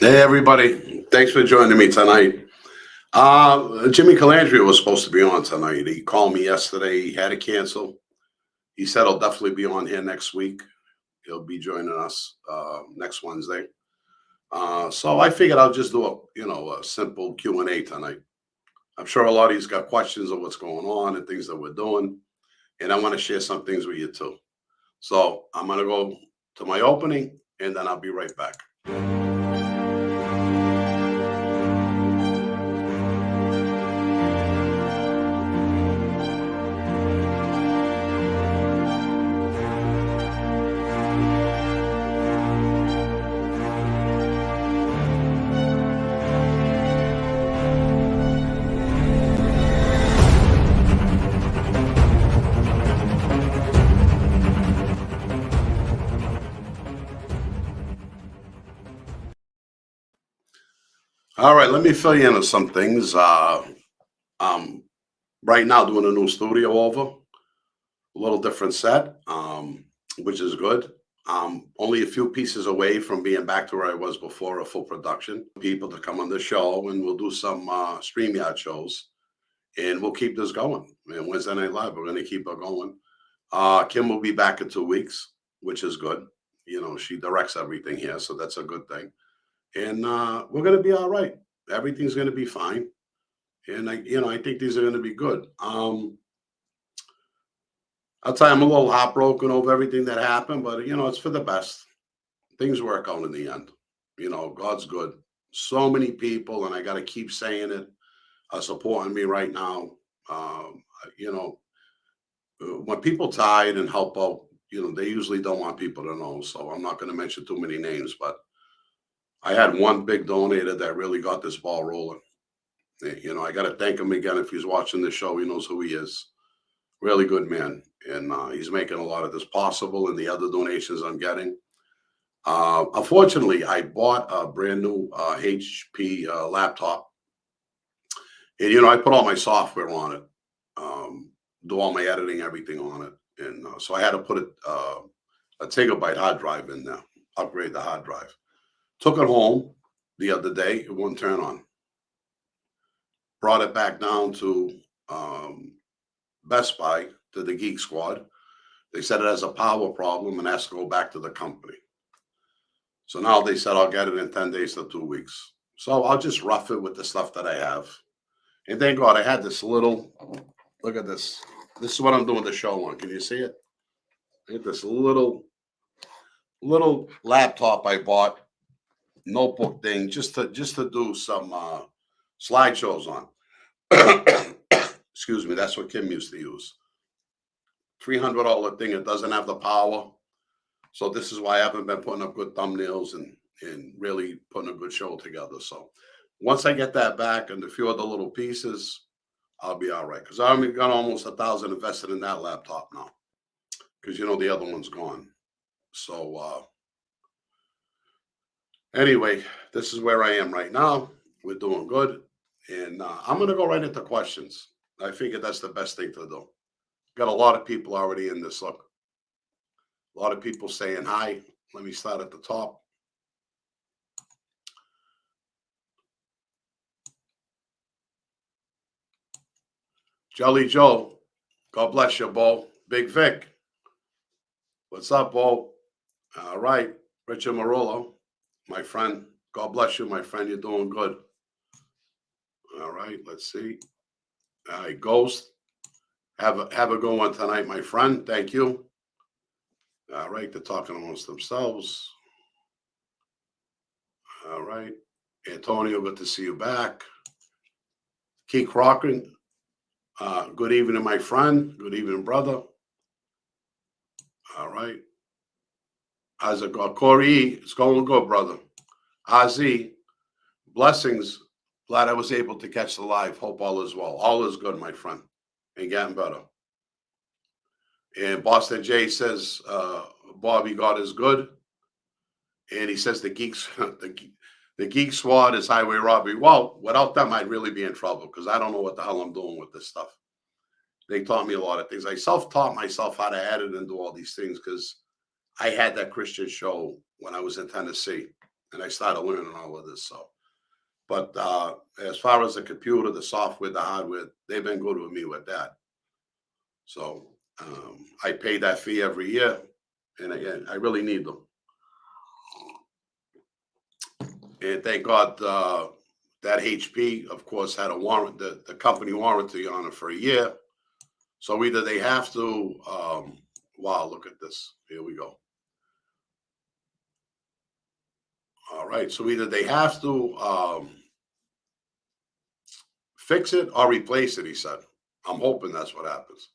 Hey everybody, thanks for joining me tonight. Jimmy Calandria was supposed to be on tonight. He called me yesterday. He had to cancel. He said he'll definitely be on here next week. He'll be joining us next Wednesday. So I figured I'll just do a simple Q&A tonight. I'm sure a lot of you's got questions of what's going on and things that we're doing, and I want to share some things with you too. So I'm gonna go to my opening, and then I'll be right back. All right, let me fill you in on some things. Right now doing a new studio over, a little different set, which is good. Only a few pieces away from being back to where I was before, a full production. People to come on the show, and we'll do some StreamYard shows, and we'll keep this going. And Wednesday Night Live, we're going to keep it going. Kim will be back in 2 weeks, which is good. You know, she directs everything here, so that's a good thing. And we're going to be all right. Everything's going to be fine. And I think these are going to be good. I'll tell you, I'm a little heartbroken over everything that happened, but it's for the best. Things work out in the end. God's good. So many people, and I got to keep saying it, are supporting me right now. When people tithe and help out, they usually don't want people to know. So I'm not going to mention too many names, but I had one big donator that really got this ball rolling. I got to thank him again. If he's watching the show, he knows who he is. Really good man. And he's making a lot of this possible, and the other donations I'm getting. Unfortunately, I bought a brand new HP laptop. And, I put all my software on it, do all my editing, everything on it. And so I had to put a gigabyte hard drive in there, upgrade the hard drive. Took it home the other day. It wouldn't turn on. Brought it back down to Best Buy, to the Geek Squad. They said it has a power problem and has to go back to the company. So now they said I'll get it in 10 days to 2 weeks. So I'll just rough it with the stuff that I have. And thank God I had this little, look at this. This is what I'm doing the show on. Can you see it? I had this little laptop I bought, notebook thing, just to do some slideshows on. Excuse me, that's what Kim used to use. $300 thing. It doesn't have the power. So this is why I haven't been putting up good thumbnails and really putting a good show together. So once I get that back and a few other little pieces, I'll be all right. Because I already got almost $1,000 invested in that laptop now. Because the other one's gone. So anyway, this is where I am right now. We're doing good. And I'm going to go right into questions. I figured that's the best thing to do. Got a lot of people already in this. Look, a lot of people saying hi. Let me start at the top. Jelly Joe, God bless you, Bo. Big Vic, what's up, Bo? All right, Richard Marullo, my friend. God bless you, my friend. You're doing good. All right, let's see. All right, Ghost. Have a good one tonight, my friend. Thank you. All right, they're talking amongst themselves. All right. Antonio, good to see you back. Keith Crocker. Good evening, my friend. Good evening, brother. All right. How's it going? Corey, it's going good, brother. Ozzy, blessings. Glad I was able to catch the live. Hope all is well. All is good, my friend. And getting better. And Boston J says, Bobby, God is good. And he says the Geek Squad is highway robbery. Well, without them, I'd really be in trouble because I don't know what the hell I'm doing with this stuff. They taught me a lot of things. I self-taught myself how to edit and do all these things because I had that Christian show when I was in Tennessee. and I started learning all of this. So, but as far as the computer, the software, the hardware, they've been good with me with that. So I pay that fee every year, and again, I really need them. And thank God that HP, of course, had a warrant, the company warranty on it for a year. So either they have to, wow, look at this. Here we go. All right. So either they have to fix it or replace it, he said. I'm hoping that's what happens.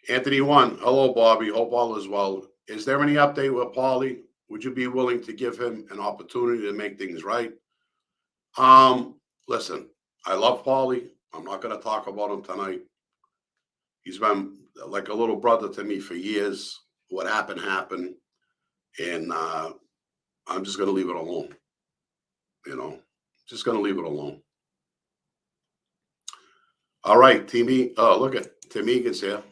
Anthony 1, hello, Bobby. Hope all is well. Is there any update with Paulie? Would you be willing to give him an opportunity to make things right? Listen, I love Paulie. I'm not going to talk about him tonight. He's been like a little brother to me for years. What happened, happened. And I'm just going to leave it alone. Just going to leave it alone. All right, Timmy. Oh, look at Tim Egan's here.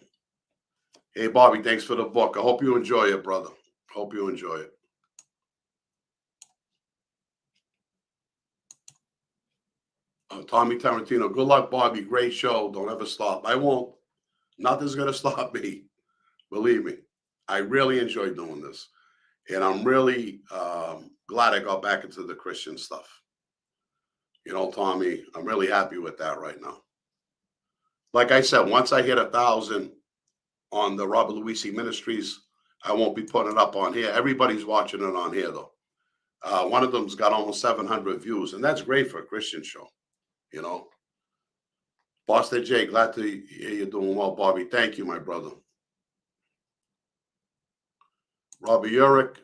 Hey, Bobby, thanks for the book. I hope you enjoy it, brother. Hope you enjoy it. Tommy Tarantino, good luck, Bobby. Great show. Don't ever stop. I won't. Nothing's going to stop me. Believe me. I really enjoy doing this. And I'm really glad I got back into the Christian stuff. Tommy, I'm really happy with that right now. Like I said, once I hit 1,000 on the Robert Luisi Ministries, I won't be putting it up on here. Everybody's watching it on here, though. One of them's got almost 700 views, and that's great for a Christian show, Boston J, glad to hear you're doing well, Bobby. Thank you, my brother. Robbie Urich,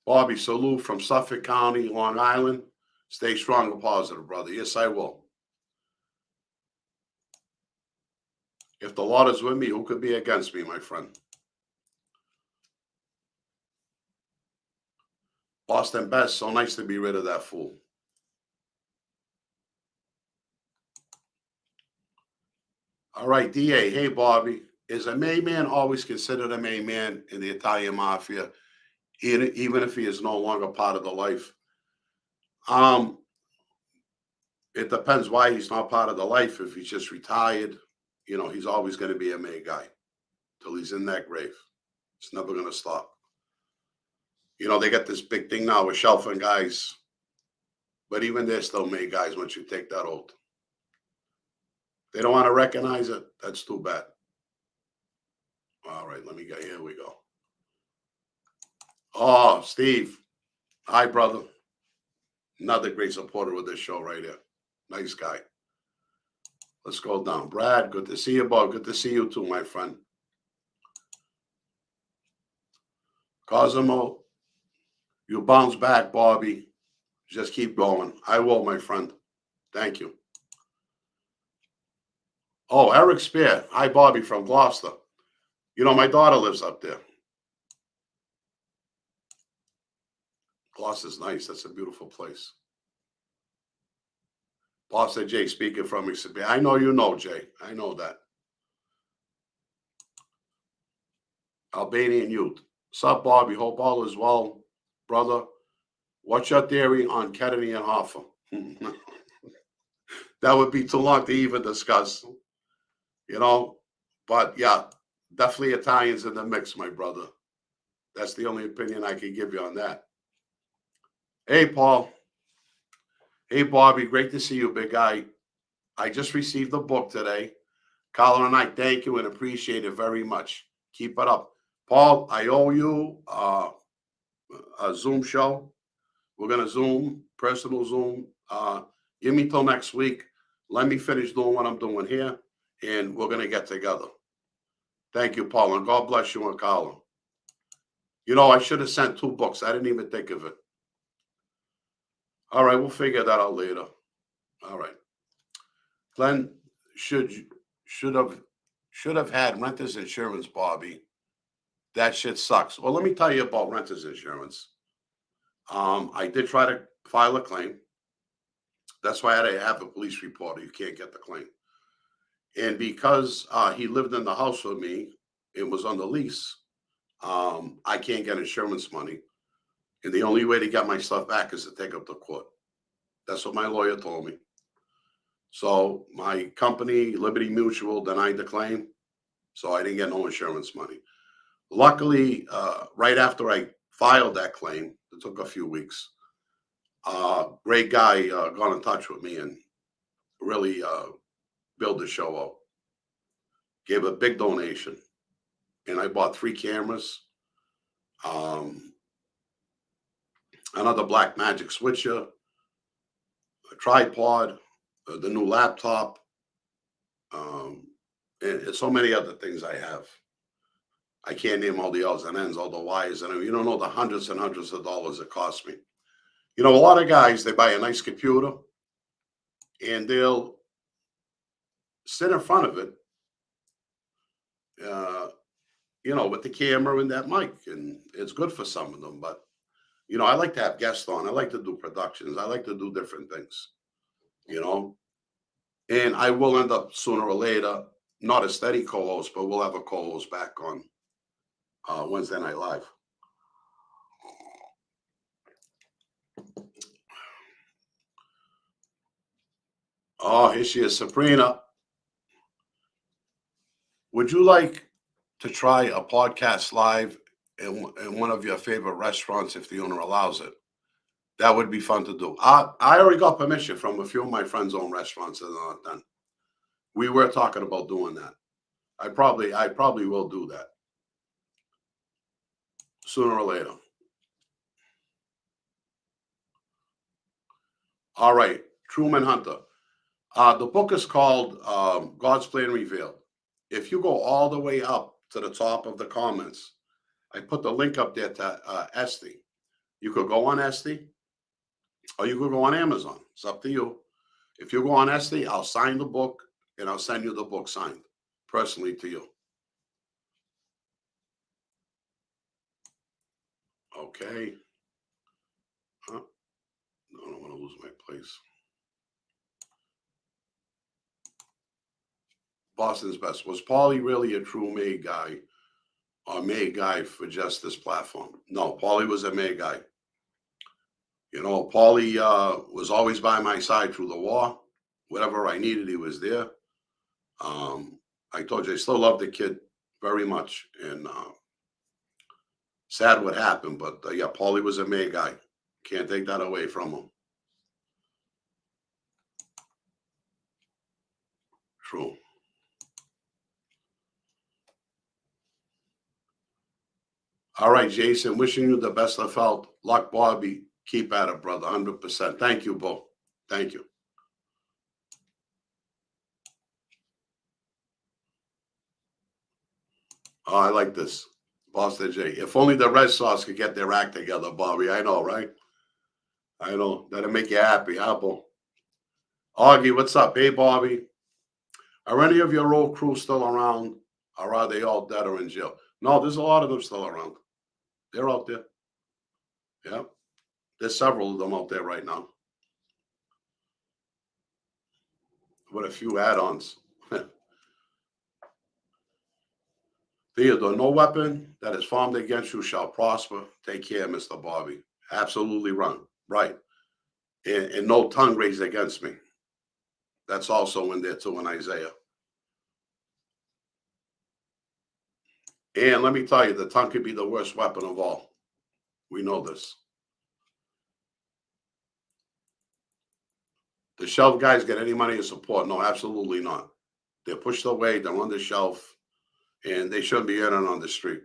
Bobby, salute from Suffolk County, Long Island. Stay strong and positive, brother. Yes, I will. If the Lord is with me, who could be against me, my friend? Boston Best, so nice to be rid of that fool. All right, DA. Hey, Bobby. Is a main man always considered a main man in the Italian mafia, even if he is no longer part of the life? It depends why he's not part of the life. If he's just retired, he's always going to be a main guy till he's in that grave. It's never going to stop. They got this big thing now with shelfing guys, but even they're still main guys once you take that oath. They don't want to recognize it. That's too bad. All right, here we go. Oh, Steve. Hi, brother. Another great supporter of this show right here. Nice guy. Let's go down. Brad, good to see you, Bob. Good to see you too, my friend. Cosimo, you bounce back, Bobby. Just keep going. I will, my friend. Thank you. Oh, Eric Spear. Hi, Bobby from Gloucester. My daughter lives up there. Gloucester's nice. That's a beautiful place. Boston Jay, speaking from me. I know you know, Jay. I know that. Albanian youth. Sup, Bobby? Hope all is well, brother. What's your theory on Kennedy and Hoffa? That would be too long to even discuss. But yeah, definitely Italians in the mix, my brother. That's the only opinion I can give you on that. Hey, Paul. Hey, Bobby. Great to see you, big guy. I just received the book today. Colin and I thank you and appreciate it very much. Keep it up. Paul, I owe you a Zoom show. We're going to Zoom, personal Zoom. Give me till next week. Let me finish doing what I'm doing here, and we're going to get together. Thank you, Paul, and God bless you and Colin. I should have sent 2 books. I didn't even think of it. All right, we'll figure that out later. All right. Glenn should have had renter's insurance, Bobby. That shit sucks. Well, let me tell you about renter's insurance. I did try to file a claim. That's why I had to have a police report. You can't get the claim. And because he lived in the house with me, it was on the lease. I can't get insurance money. And the only way to get my stuff back is to take up to court. That's what my lawyer told me. So my company, Liberty Mutual, denied the claim. So I didn't get no insurance money. Luckily, right after I filed that claim, it took a few weeks, great guy got in touch with me and really built the show out. Gave a big donation. And I bought 3 cameras, another Black Magic switcher, a tripod, the new laptop, and so many other things I have. I can't name all the odds and ends, all the wires, and you don't know the hundreds and hundreds of dollars it cost me. You know, a lot of guys, they buy a nice computer and they'll sit in front of it, you know, with the camera and that mic, and it's good for some of them. But, you know, I like to have guests on. I like to do productions. I like to do different things, you know, and I will end up sooner or later, not a steady co-host, but we'll have a co-host back on Wednesday Night Live. Oh, here she is, Sabrina. Would you like to try a podcast live in one of your favorite restaurants if the owner allows it? That would be fun to do. I already got permission from a few of my friends' own restaurants that are not done. We were talking about doing that. I probably will do that sooner or later. All right, Truman Hunter. The book is called God's Plan Revealed. If you go all the way up to the top of the comments, I put the link up there to Esty. You could go on Esty, or you could go on Amazon. It's up to you. If you go on Esty, I'll sign the book, and I'll send you the book signed personally to you. Okay. I don't want to lose my place. Boston's Best. Was Paulie really a true made guy or made guy for just this platform? No, Paulie was a made guy. You know, Paulie was always by my side through the war. Whatever I needed, he was there. I told you, I still love the kid very much. And sad what happened, but yeah, Paulie was a made guy. Can't take that away from him. True. All right, Jason, wishing you the best of health. Luck, Bobby. Keep at it, brother. 100%. Thank you, Bo. Thank you. Oh, I like this. Boston J. If only the Red Sox could get their act together, Bobby. I know, right? I know. That'll make you happy, huh, Bo? Augie, what's up? Hey, Bobby. Are any of your old crew still around, or are they all dead or in jail? No, there's a lot of them still around. They're out there. Yeah. There's several of them out there right now. With a few add-ons. Theodore, no weapon that is formed against you shall prosper. Take care, Mr. Bobby. Absolutely right. And no tongue raised against me. That's also in there too in Isaiah. And let me tell you, the tongue could be the worst weapon of all. We know this. The shelf guys get any money or support? No, absolutely not. They're pushed away. They're on the shelf, and they shouldn't be earning on the street.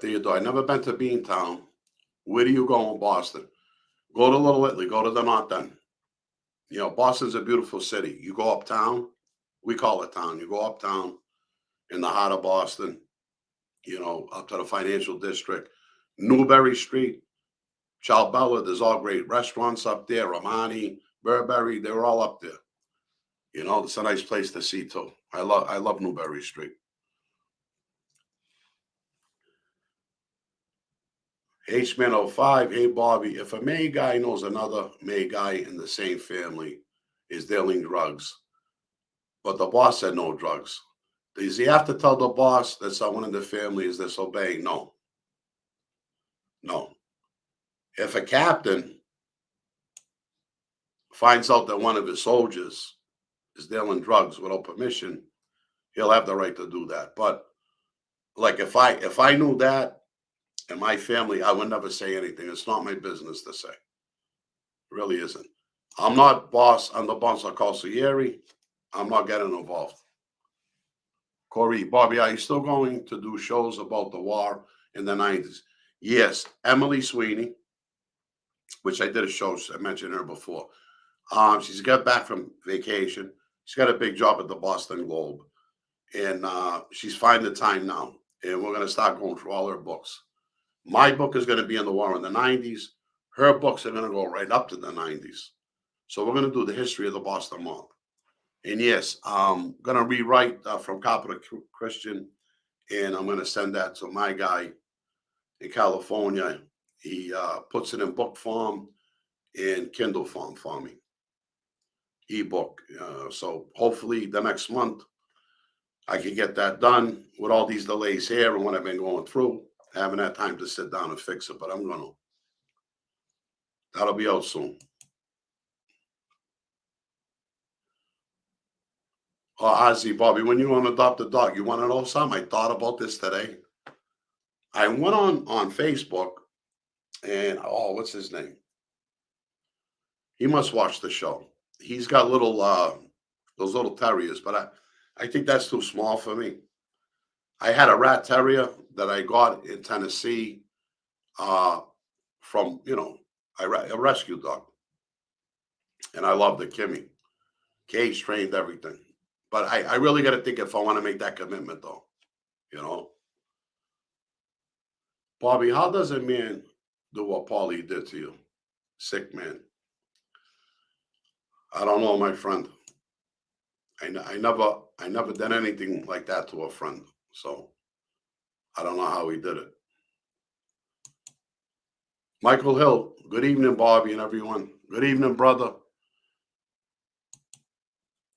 Theodore, I've never been to Beantown. Where do you go in Boston? Go to Little Italy. Go to the North End. You know, Boston's a beautiful city. You go uptown. We call it town. You go uptown in the heart of Boston, you know, up to the financial district. Newbury Street, Chalbella, there's all great restaurants up there. Romani, Burberry, they're all up there. You know, it's a nice place to see too. I love Newbury Street. H-Man05, hey Bobby, if a May guy knows another May guy in the same family is dealing drugs, But the boss said no drugs. Does he have to tell the boss that someone in the family is disobeying? No. No. If a captain finds out that one of his soldiers is dealing drugs without permission, he'll have the right to do that. But like if I knew that in my family, I would never say anything. It's not my business to say. It really isn't. I'm not boss. I'm the boss of Consigliere. I'm not getting involved. Corey, Bobby, are you still going to do shows about the war in the 90s? Yes. Emily Sweeney, which I did a show, I mentioned her before. She's got back from vacation. She's got a big job at the Boston Globe. And she's finding the time now. And we're going to start going through all her books. My book is going to be in the war in the 90s. Her books are going to go right up to the 90s. So we're going to do the history of the Boston Mob. And yes, I'm going to rewrite from Copper to Christian. And I'm going to send that to my guy in California. He puts it in book form and Kindle form for me. Ebook. So hopefully the next month I can get that done. With all these delays here and what I've been going through, I haven't had time to sit down and fix it, but I'm going to. That'll be out soon. Oh, Ozzy, Bobby, when you want to adopt a dog, you want to know something? I thought about this today. I went on Facebook and, what's his name? He must watch the show. He's got little, those little terriers, but I think that's too small for me. I had a rat terrier that I got in Tennessee from, a rescue dog. And I loved it, Kimmy. Cage trained, everything. But I really got to think if I want to make that commitment, though. Bobby, how does a man do what Paulie did to you? Sick man. I don't know, my friend. I never did anything like that to a friend. So I don't know how he did it. Michael Hill, good evening, Bobby and everyone. Good evening, brother.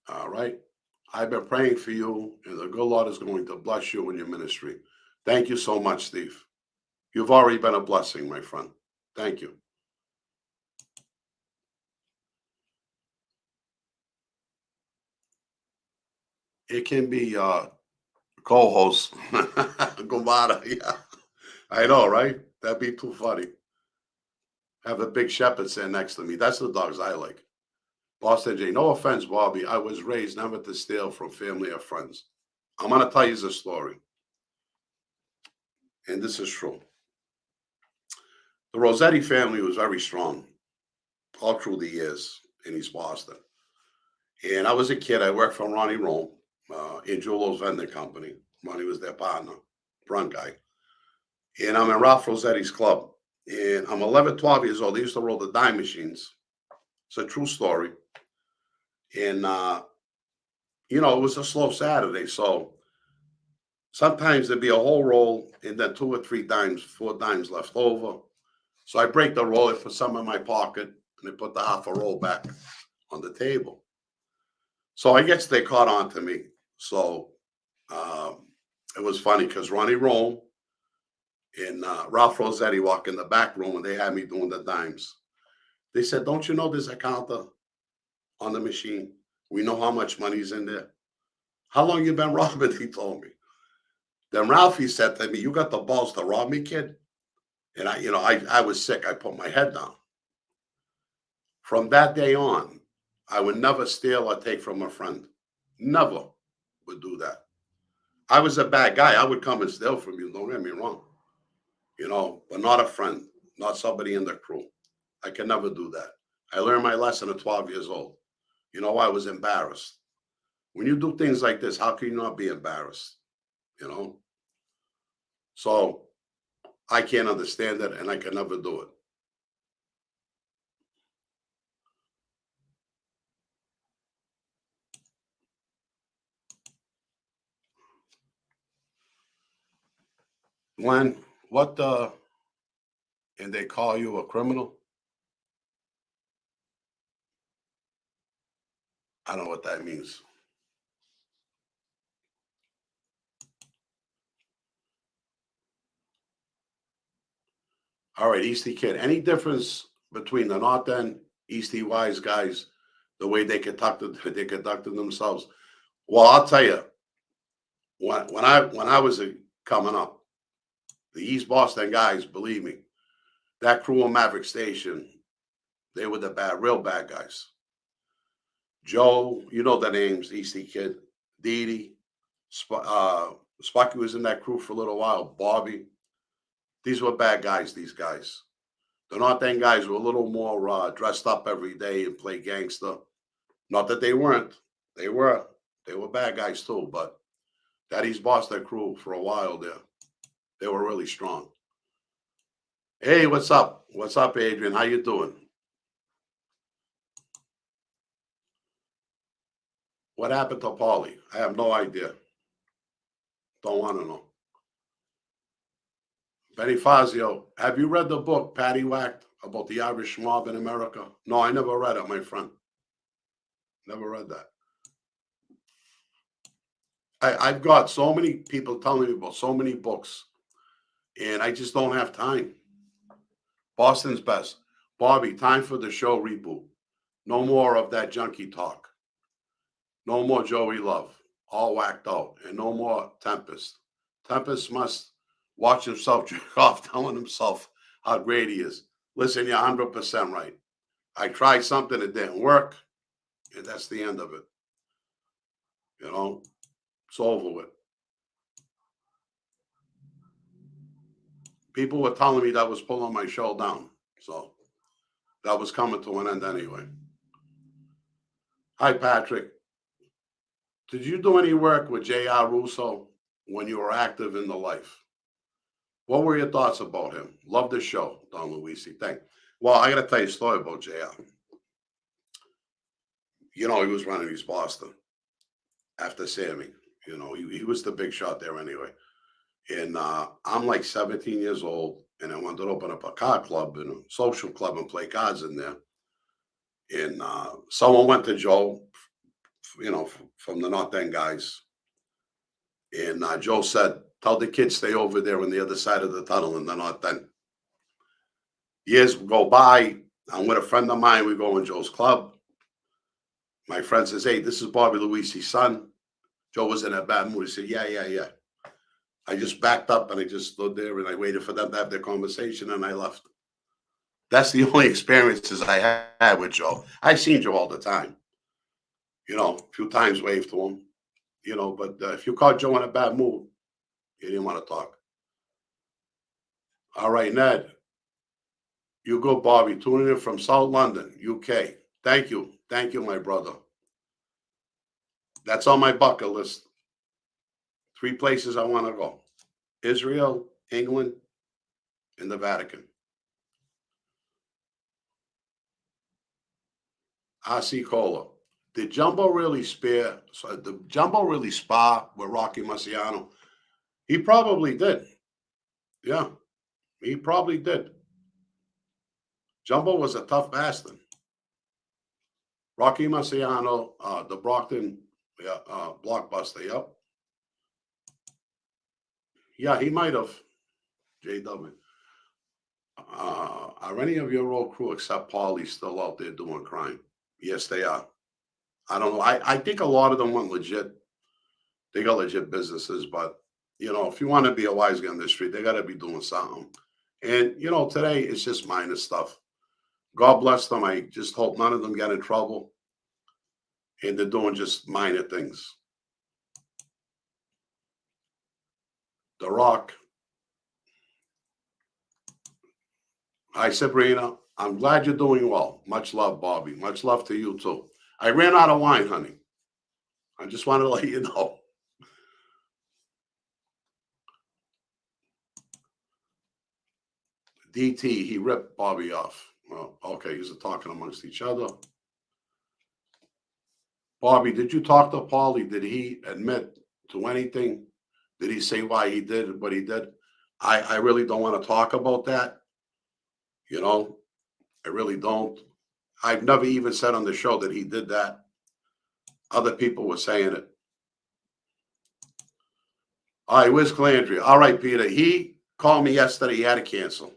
All right. I've been praying for you, and the good Lord is going to bless you in your ministry. Thank you so much, Steve. You've already been a blessing, my friend. Thank you. It can be co-host. Gomara, yeah. I know, right? That'd be too funny. Have a big shepherd stand next to me. That's the dogs I like. Boston J. No offense, Bobby. I was raised never to steal from family or friends. I'm going to tell you the story. And this is true. The Rossetti family was very strong all through the years in East Boston. And I was a kid. I worked for Ronnie Rome in Julo's vending company. Ronnie was their partner, front guy. And I'm in Ralph Rossetti's club. And I'm 11, 12 years old. They used to roll the dime machines. It's a true story. And, it was a slow Saturday. So sometimes there'd be a whole roll and then 2 or 3 dimes, 4 dimes left over. So I break the roll, I put some in my pocket, and I put the half a roll back on the table. So I guess they caught on to me. So it was funny because Ronnie Rome and Ralph Rossetti walk in the back room and they had me doing the dimes. They said, "Don't you know there's a counter on the machine? We know how much money's in there." "How long you been robbing?" He told me. Then Ralphie said to me, "You got the balls to rob me, kid?" And I was sick. I put my head down. From that day on, I would never steal or take from a friend. Never would do that. I was a bad guy. I would come and steal from you. Don't get me wrong. But not a friend, not somebody in the crew. I can never do that. I learned my lesson at 12 years old. I was embarrassed. When you do things like this, how can you not be embarrassed? So I can't understand it, and I can never do it. Glenn, what and they call you a criminal? I don't know what that means. All right, Eastie Kid. Any difference between the North End, Eastie Wise guys, the way they conducted themselves? Well, I'll tell you, when I was coming up, the East Boston guys, believe me, that crew on Maverick Station, they were the real bad guys. Joe, you know the names, Eastie Kid, Dee Dee, Spucky was in that crew for a little while, Bobby. These were bad guys, these guys. The North End guys were a little more dressed up every day and play gangster. Not that they weren't. They were. They were bad guys too, but that East Boston crew for a while there, they were really strong. Hey, what's up? What's up, Adrian? How you doing? What happened to Paulie? I have no idea. Don't want to know. Benny Fazio, have you read the book Patty Whacked about the Irish mob in America? No, I never read it, my friend. Never read that. I've got so many people telling me about so many books, and I just don't have time. Boston's best. Bobby, time for the show reboot. No more of that junkie talk. No more Joey Love, all whacked out, and no more Tempest. Tempest must watch himself jerk off, telling himself how great he is. Listen, you're 100% right. I tried something, it didn't work, and that's the end of it. You know, it's over with. People were telling me that was pulling my show down, so that was coming to an end anyway. Hi, Patrick. Did you do any work with J.R. Russo when you were active in the life? What were your thoughts about him? Love the show, Don Luisi. Thank. Well, I got to tell you a story about J.R. You know, he was running East Boston after Sammy. You know, he was the big shot there anyway. And I'm like 17 years old, and I wanted to open up a card club and a social club and play cards in there. And someone went to Joe, you know, from the North End guys. And Joe said, tell the kids stay over there on the other side of the tunnel in the North End. Years go by. I'm with a friend of mine. We go in Joe's club. My friend says, hey, this is Bobby Luisi's son. Joe was in a bad mood. He said, yeah. I just backed up and I just stood there and I waited for them to have their conversation and I left. That's the only experiences I had with Joe. I've seen Joe all the time. You know, a few times waved to him. You know, but if you caught Joe in a bad mood, he didn't want to talk. All right, Ned. You go, Bobby, tuning in from South London, UK. Thank you. Thank you, my brother. That's on my bucket list. 3 places I want to go. Israel, England, and the Vatican. RC Cola. Did Jumbo really spar with Rocky Marciano? He probably did. Yeah, he probably did. Jumbo was a tough bastard. Rocky Marciano, the Brockton blockbuster, yep. Yeah, he might have. JW. Are any of your road crew except Paulie still out there doing crime? Yes, they are. I don't know. I think a lot of them went legit. They got legit businesses, but you know, if you want to be a wise guy in the street, they got to be doing something. And you know, today it's just minor stuff. God bless them. I just hope none of them get in trouble. And they're doing just minor things. The Rock. Hi, Sabrina. I'm glad you're doing well. Much love, Bobby. Much love to you, too. I ran out of wine, honey. I just wanted to let you know. DT, he ripped Bobby off. Well, okay, he's talking amongst each other. Bobby, did you talk to Paulie? Did he admit to anything? Did he say why he did what he did? I really don't want to talk about that. You know, I really don't. I've never even said on the show that he did that. Other people were saying it. All right, where's Calandria? All right, Peter. He called me yesterday. He had to cancel.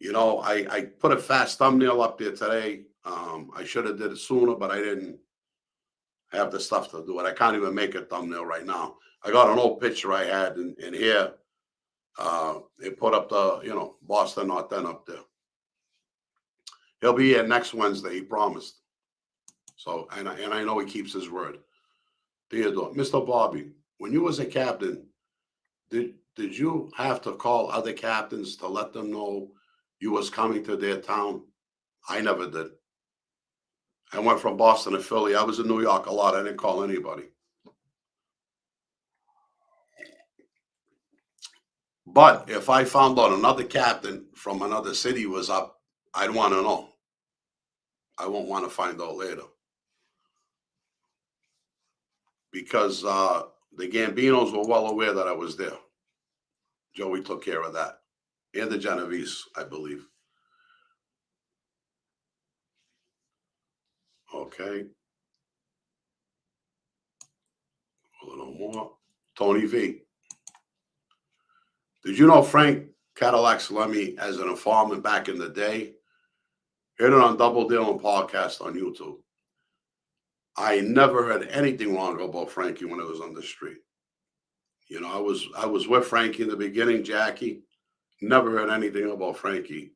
You know, I put a fast thumbnail up there today. I should have did it sooner, but I didn't have the stuff to do it. I can't even make a thumbnail right now. I got an old picture I had in here. They put up the, Boston Not Then up there. He'll be here next Wednesday, he promised. So, and I know he keeps his word. Theodore, Mr. Bobby, when you was a captain, did you have to call other captains to let them know you was coming to their town? I never did. I went from Boston to Philly. I was in New York a lot. I didn't call anybody. But if I found out another captain from another city was up, I'd want to know. I won't want to find out later. Because the Gambinos were well aware that I was there. Joey took care of that. And the Genovese, I believe. Okay. A little more. Tony V. Did you know Frank Cadillac Salemi as an informant back in the day? Heard it on Double Deal and podcast on YouTube. I never heard anything wrong about Frankie when I was on the street. You know, I was with Frankie in the beginning, Jackie. Never heard anything about Frankie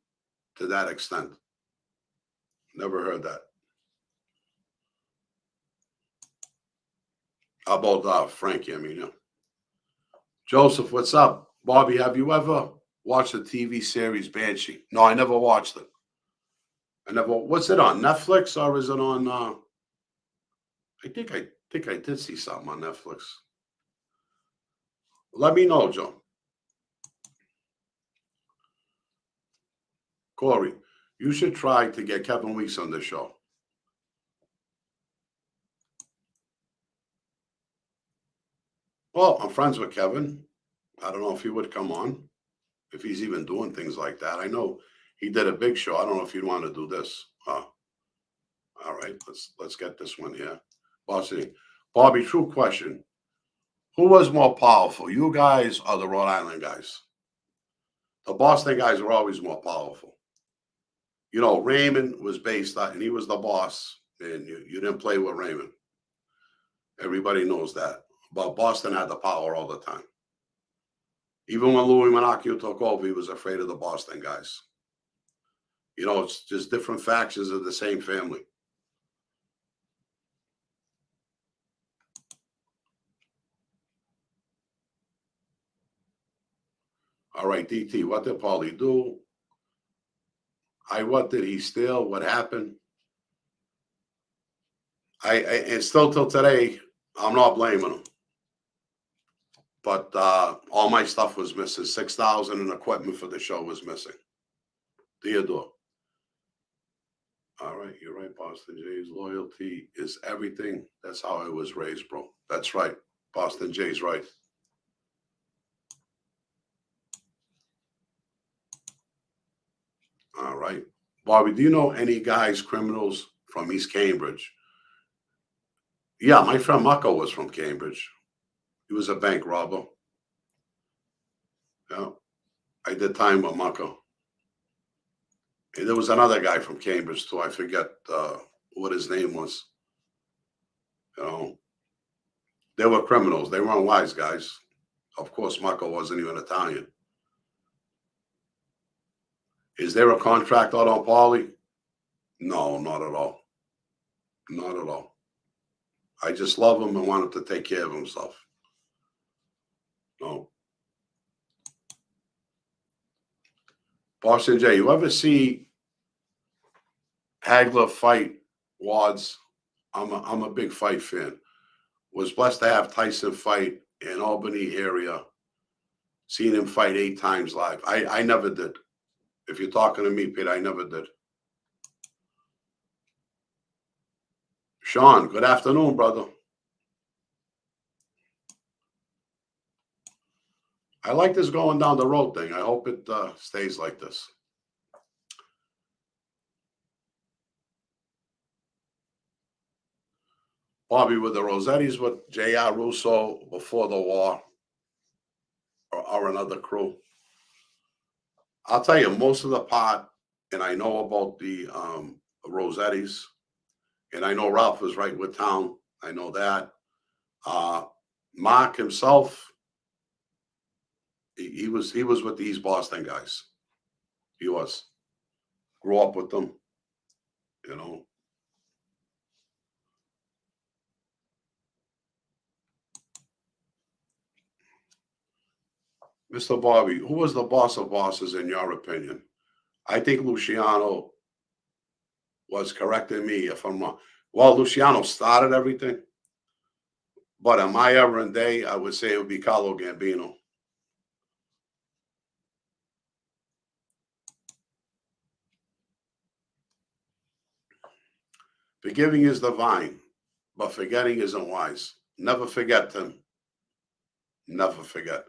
to that extent. Never heard that. About Frankie, I mean. Yeah. Joseph, what's up? Bobby, have you ever watched the TV series Banshee? No, I never watched it. What's it on, Netflix or is it on, I think I did see something on Netflix. Let me know, Joe. Corey, you should try to get Kevin Weeks on the show. Well, I'm friends with Kevin. I don't know if he would come on, if he's even doing things like that. I know he did a big show. I don't know if he'd want to do this. All right, let's get this one here. Bobby, true question. Who was more powerful, you guys or the Rhode Island guys? The Boston guys were always more powerful. You know, Raymond was based on, and he was the boss, and you didn't play with Raymond. Everybody knows that. But Boston had the power all the time. Even when Louis Monacchio took over, he was afraid of the Boston guys. You know, it's just different factions of the same family. All right, DT, what did Paulie do? What did he steal? What happened? And still till today, I'm not blaming him. But all my stuff was missing. 6,000 in equipment for the show was missing. Theodore. All right, you're right, Boston Jays. Loyalty is everything. That's how I was raised, bro. That's right. Boston Jays, right. All right. Bobby, do you know any guys, criminals from East Cambridge? Yeah, my friend Mucko was from Cambridge. He was a bank robber. Yeah, I did time with Mucko. And there was another guy from Cambridge, too. I forget what his name was. You know, they were criminals. They weren't wise guys. Of course, Mucko wasn't even Italian. Is there a contract out on Paulie? No, not at all. Not at all. I just love him and want him to take care of himself. No. Boston J, you ever see Hagler fight Wads? I'm a big fight fan. Was blessed to have Tyson fight in Albany area. Seen him fight 8 times live. I never did. If you're talking to me, Pete, I never did. Sean, good afternoon, brother. I like this going down the road thing. I hope it stays like this. Bobby, with the Rossettis with J.R. Russo before the war or another crew? I'll tell you, most of the pot, and I know about the Rossettis, and I know Ralph was right with town. I know that. Uh, Mark himself, he was with these Boston guys. He was. Grew up with them, you know. Mr. Bobby, who was the boss of bosses in your opinion? I think Luciano was correcting me if I'm wrong. Well, Luciano started everything, but in my era and day, I would say it would be Carlo Gambino. Forgiving is divine, but forgetting isn't wise. Never forget them. Never forget.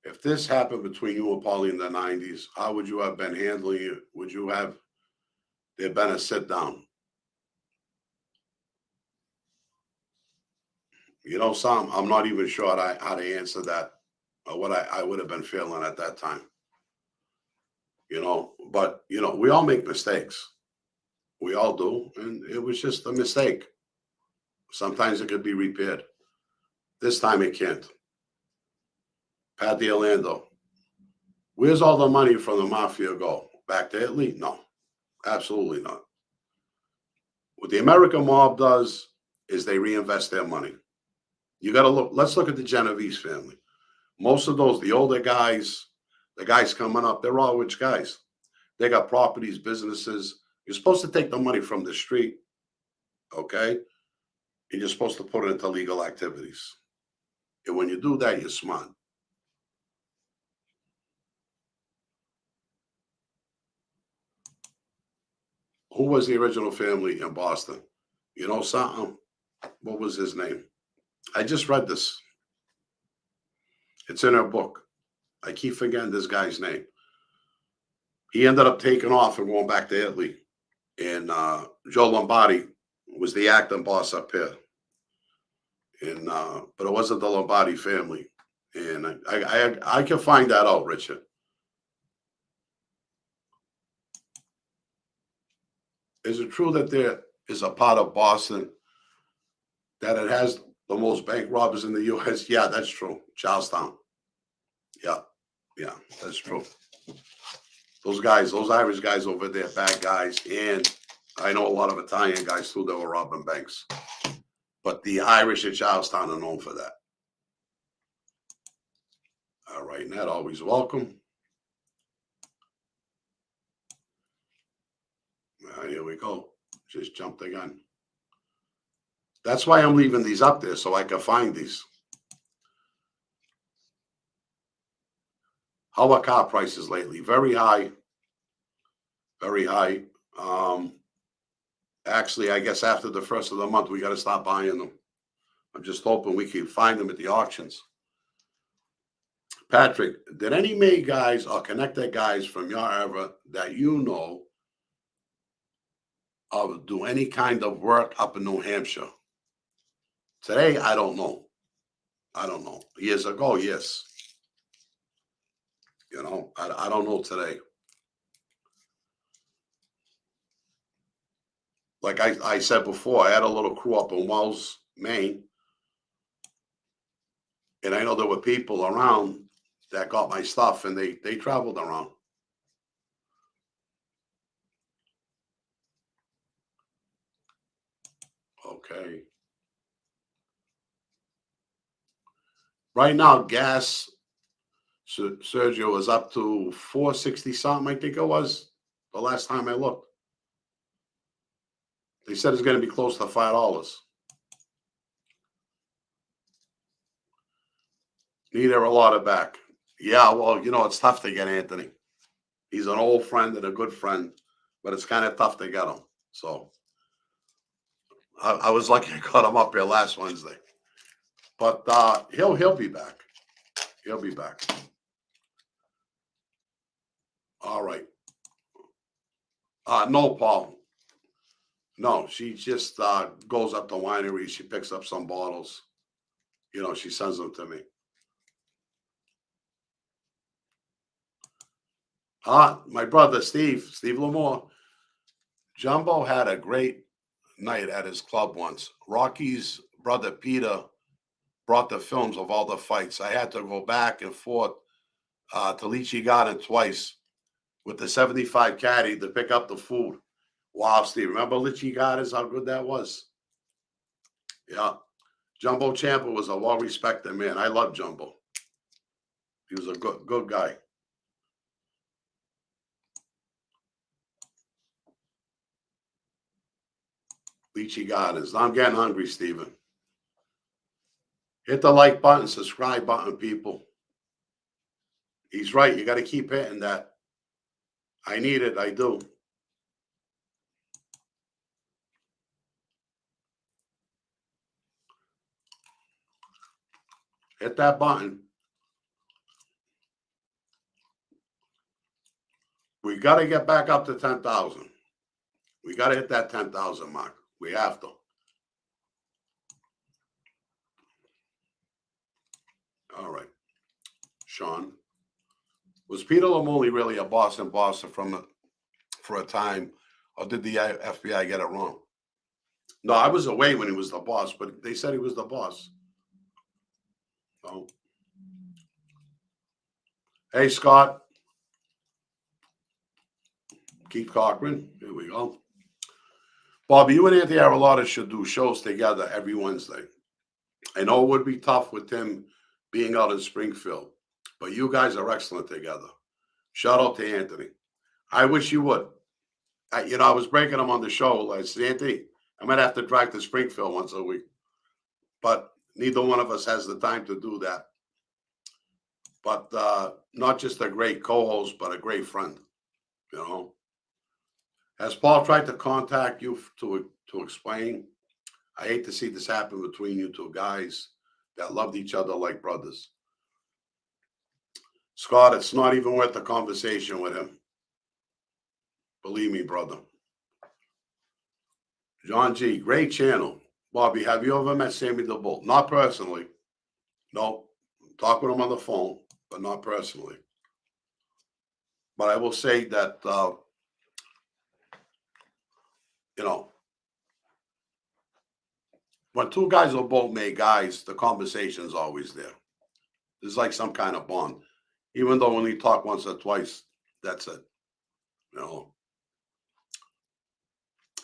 If this happened between you and Paulie in the 90s, how would you have been handling it? Would you have there been a sit down? You know, Sam, I'm not even sure how to answer that or what I would have been feeling at that time. You know, but, you know, we all make mistakes. We all do. And it was just a mistake. Sometimes it could be repaired. This time it can't. Pat Orlando, where's all the money from the mafia go? Back to Italy? No, absolutely not. What the American mob does is they reinvest their money. You got to look, let's look at the Genovese family. Most of those, the older guys, the guys coming up, they're all rich guys. They got properties, businesses. You're supposed to take the money from the street, okay? And you're supposed to put it into legal activities. And when you do that, you're smart. Who was the original family in Boston? You know something? What was his name? I just read this. It's in her book. I keep forgetting this guy's name. He ended up taking off and going back to Italy. And Joe Lombardi was the acting boss up here. And but it wasn't the Lombardi family. And I can find that out, Richard. Is it true that there is a part of Boston that it has the most bank robbers in the U.S.? Yeah, that's true. Charlestown. Yeah, yeah, that's true. Those guys, those Irish guys over there, bad guys. And I know a lot of Italian guys too that were robbing banks. But the Irish at Charlestown are known for that. All right, Ned, always welcome. Here we go. Just jumped the gun. That's why I'm leaving these up there so I can find these. How are car prices lately? Very high. Very high. Actually, I guess after the first of the month, we got to stop buying them. I'm just hoping we can find them at the auctions. Patrick, did any May guys or connected guys from your era that you know of do any kind of work up in New Hampshire? Today, I don't know. I don't know. Years ago, yes. You know, I don't know today. Like I said before, I had a little crew up in Wells, Maine. And I know there were people around that got my stuff and they traveled around. Okay. Right now, gas, Sergio, was up to 460 something, I think it was the last time I looked. They said it's going to be close to $5. Need a lot of back. Yeah, well, you know, it's tough to get Anthony. He's an old friend and a good friend, but it's kind of tough to get him. So I was lucky I got him up here last Wednesday. But he'll be back. He'll be back. All right. No, Paul. No, she just goes up to wineries. She picks up some bottles. You know, she sends them to me. My brother Steve Lamore. Jumbo had a great night at his club once. Rocky's brother Peter brought the films of all the fights. I had to go back and forth to Lychee Garden twice with the 75 caddy to pick up the food. Wow, Steve. Remember Lychee Gardens, how good that was? Yeah. Jumbo Champa was a well-respected man. I love Jumbo. He was a good guy. Lychee Gardens. I'm getting hungry, Steven. Hit the like button, subscribe button, people. He's right. You got to keep hitting that. I need it. I do. Hit that button. We got to get back up to 10,000. We got to hit that 10,000 mark. We have to. All right. Sean. Was Peter Lamole really a Boston for a time, or did the FBI get it wrong? No, I was away when he was the boss, but they said he was the boss. Oh. Hey, Scott. Keith Cochran. Here we go. Bobby, you and Anthony Aralotta should do shows together every Wednesday. I know it would be tough with Tim being out in Springfield, but you guys are excellent together. Shout out to Anthony. I wish you would. I was breaking him on the show. I said, Anthony, I might have to drive to Springfield once a week. But neither one of us has the time to do that. But not just a great co-host, but a great friend, you know. Has Paul tried to contact you to explain? I hate to see this happen between you two guys that loved each other like brothers. Scott, it's not even worth the conversation with him. Believe me, brother. John G, great channel. Bobby, have you ever met Sammy the Bull? Not personally. No. Talk with him on the phone, but not personally. But I will say that, when two guys are both made guys, the conversation is always there. There's like some kind of bond. Even though when we talk once or twice, that's it.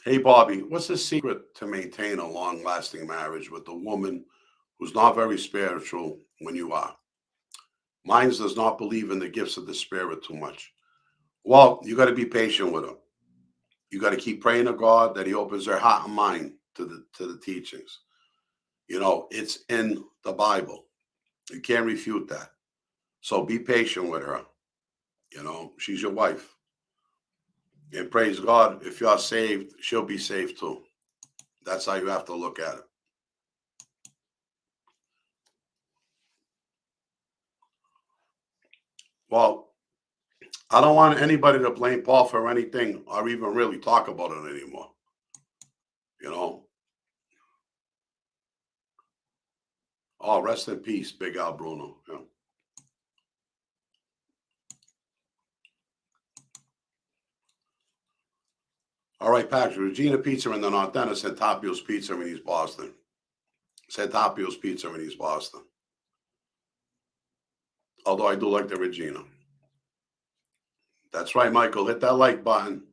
Hey, Bobby, what's the secret to maintain a long-lasting marriage with a woman who's not very spiritual when you are? Mine does not believe in the gifts of the Spirit too much. Well, you got to be patient with her. You got to keep praying to God that He opens their heart and mind to the teachings. It's in the Bible. You can't refute that. So be patient with her. She's your wife. And praise God, if you're saved, she'll be saved too. That's how you have to look at it. Well, I don't want anybody to blame Paul for anything or even really talk about it anymore. Oh, rest in peace, Big Al Bruno. Yeah. All right, Patrick. Regina Pizza in the North End said Tapio's Pizza in East Boston. Said Tapio's Pizza in East Boston. Although I do like the Regina. That's right, Michael. Hit that like button.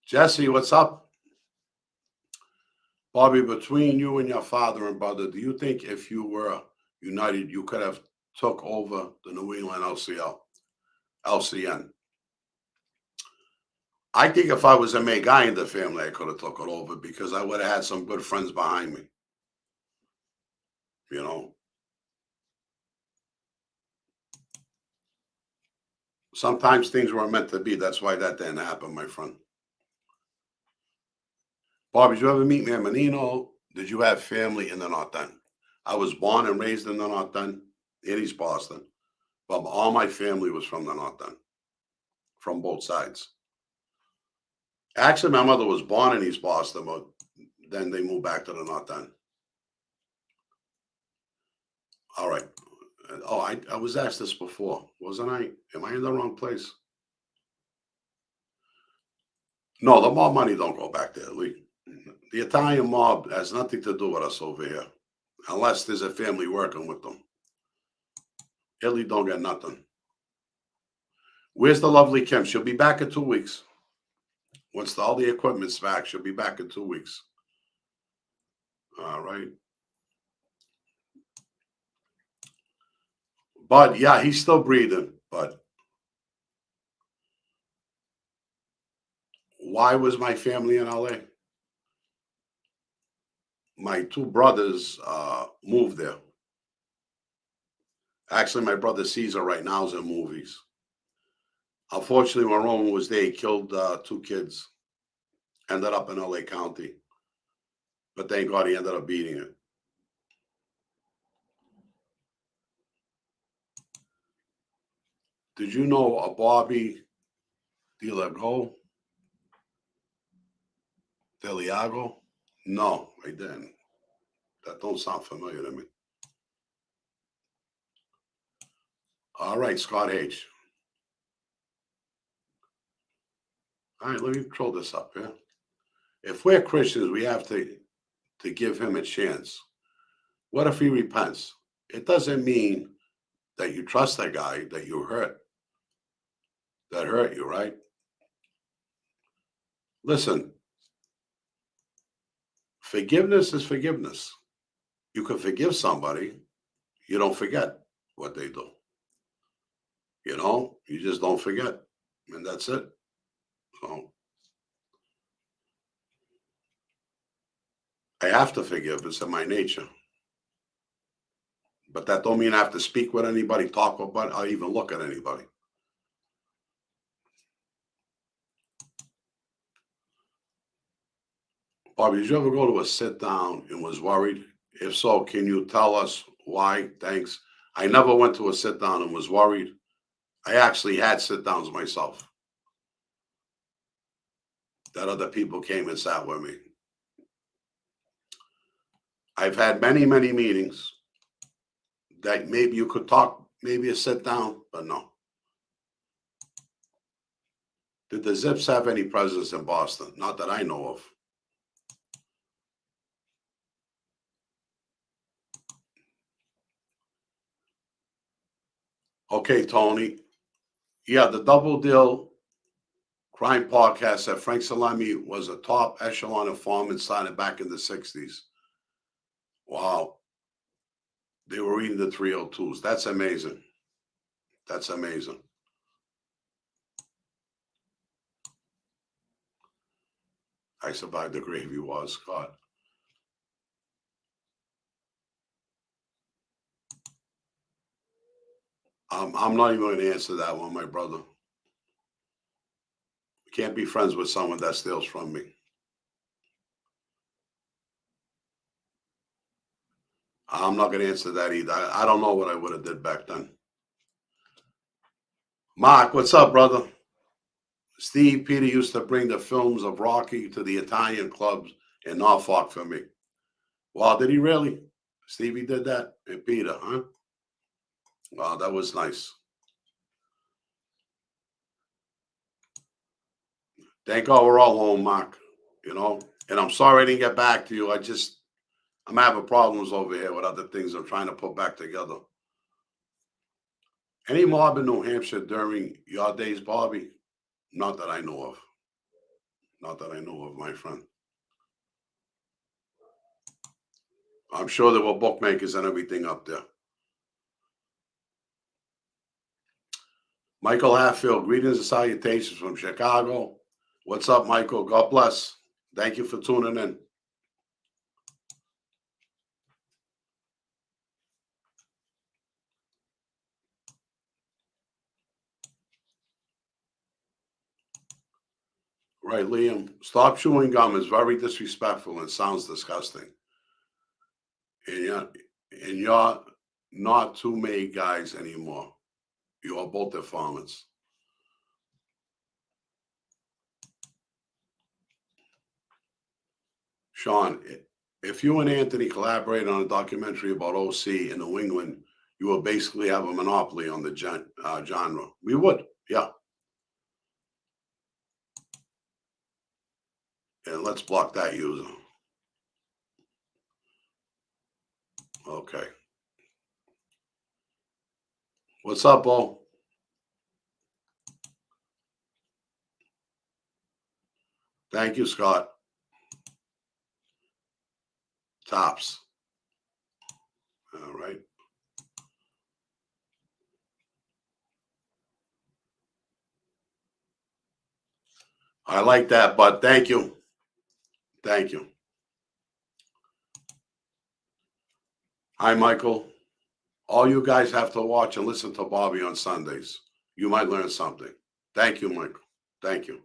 Jesse, what's up? Bobby, between you and your father and brother, do you think if you were united, you could have took over the New England LCN? I think if I was a main guy in the family, I could have took it over because I would have had some good friends behind me. Sometimes things were meant to be. That's why that didn't happen, my friend. Bob, did you ever meet Mayor Menino? Did you have family in the North End? I was born and raised in the North End, in East Boston, but all my family was from the North End, from both sides. Actually, my mother was born in East Boston, but then they moved back to the North End. All right. Oh, I was asked this before, wasn't I? Am I in the wrong place? No, the mob money don't go back there, Lee. The Italian mob has nothing to do with us over here, unless there's a family working with them. Italy don't get nothing. Where's the lovely Kim? She'll be back in 2 weeks. Once all the equipment's back, she'll be back in 2 weeks. All right. But yeah, he's still breathing. But why was my family in LA? My two brothers moved there. Actually, my brother Caesar right now is in movies. Unfortunately, when Roman was there, he killed 2 kids. Ended up in LA County. But thank God he ended up beating it. Did you know a Bobby Delago? Deliago? No, I didn't. That don't sound familiar to me. All right, Scott H. All right, let me throw this up here. If we're Christians, we have to give him a chance. What if he repents? It doesn't mean that you trust that guy that you hurt, that hurt you, right? Listen, forgiveness is forgiveness. You can forgive somebody, you don't forget what they do. You just don't forget. And that's it. So I have to forgive. It's in my nature. But that don't mean I have to speak with anybody, talk about, or even look at anybody. Bobby, did you ever go to a sit down and was worried? If so, can you tell us why? Thanks. I never went to a sit down and was worried. I actually had sit downs myself that other people came and sat with me. I've had many, many meetings that maybe you could talk, maybe a sit down, but no. Did the Zips have any presence in Boston? Not that I know of. Okay, Tony. Yeah, the Double Deal Crime Podcast said Frank Salemi was a top echelon informant started back in the 60s. Wow. They were reading the 302s. That's amazing. That's amazing. I survived the gravy war, Scott. I'm not even going to answer that one, my brother. Can't be friends with someone that steals from me. I'm not going to answer that either. I don't know what I would have did back then. Mark, what's up, brother? Steve Peter used to bring the films of Rocky to the Italian clubs in Norfolk for me. Wow, did he really? Stevie did that? And Peter, huh? Wow, that was nice. Thank God we're all home, Mark. And I'm sorry I didn't get back to you. I'm having problems over here with other things I'm trying to put back together. Any mob in New Hampshire during your days, Bobby? Not that I know of. Not that I know of, my friend. I'm sure there were bookmakers and everything up there. Michael Hatfield, greetings and salutations from Chicago. What's up, Michael? God bless. Thank you for tuning in. Right, Liam. Stop chewing gum. It's very disrespectful and sounds disgusting. And you're not two made guys anymore. You are both informants. Sean, if you and Anthony collaborate on a documentary about OC in New England, you will basically have a monopoly on the genre. We would, yeah. And let's block that user. Okay. What's up, Bo? Thank you, Scott. Tops. All right. I like that, bud. Thank you. Thank you. Hi, Michael. All you guys have to watch and listen to Bobby on Sundays. You might learn something. Thank you, Michael. Thank you.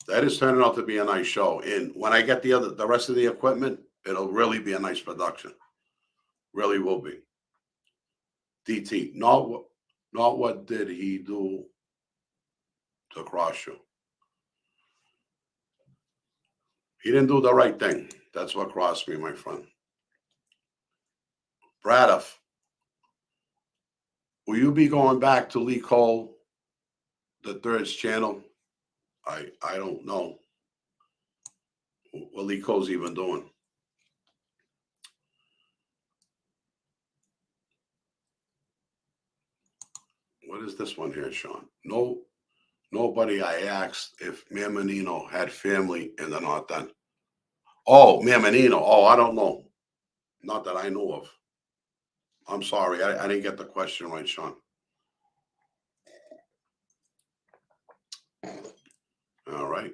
That is turning out to be a nice show. And when I get the rest of the equipment, it'll really be a nice production. Really will be. DT. Not what did he do to cross you. He didn't do the right thing. That's what crossed me, my friend. Bradiff, will you be going back to Lee Cole, the Third's channel? I don't know what Lee Cole's even doing. What is this one here, Sean? Nobody I asked if Mamonino had family in the North End. Oh, Mamonino. Oh, I don't know. Not that I know of. I'm sorry. I didn't get the question right, Sean. All right.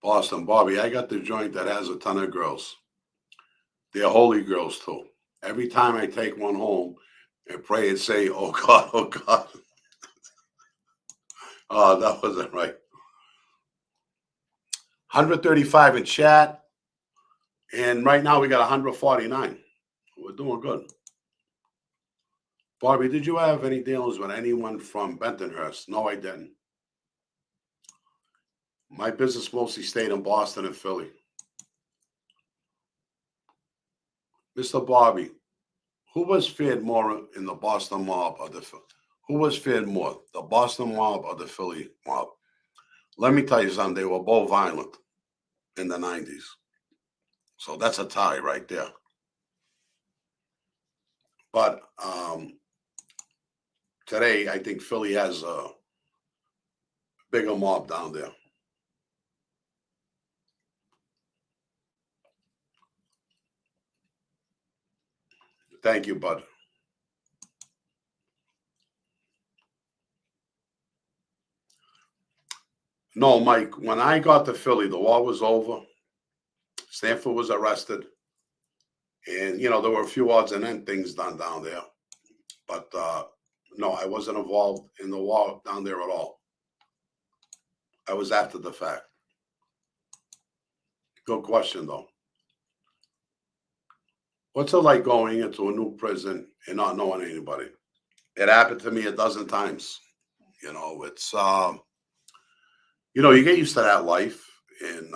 Boston, Bobby, I got the joint that has a ton of girls. They're holy girls, too. Every time I take one home and pray and say, oh, God, oh, God. Oh, that wasn't right. 135 in chat. And right now we got 149. We're doing good. Barbie, did you have any dealings with anyone from Bentonhurst? No, I didn't. My business mostly stayed in Boston and Philly. Mr. Bobby, who was feared more in the Boston mob or who was feared more, the Boston mob or the Philly mob? Let me tell you something. They were both violent in the 90s. So that's a tie right there. But today, I think Philly has a bigger mob down there. Thank you, bud. No, Mike, when I got to Philly, the war was over. Stanford was arrested. And, there were a few odds and end things done down there. But no, I wasn't involved in the war down there at all. I was after the fact. Good question, though. What's it like going into a new prison and not knowing anybody? It happened to me a dozen times. It's, you get used to that life. And,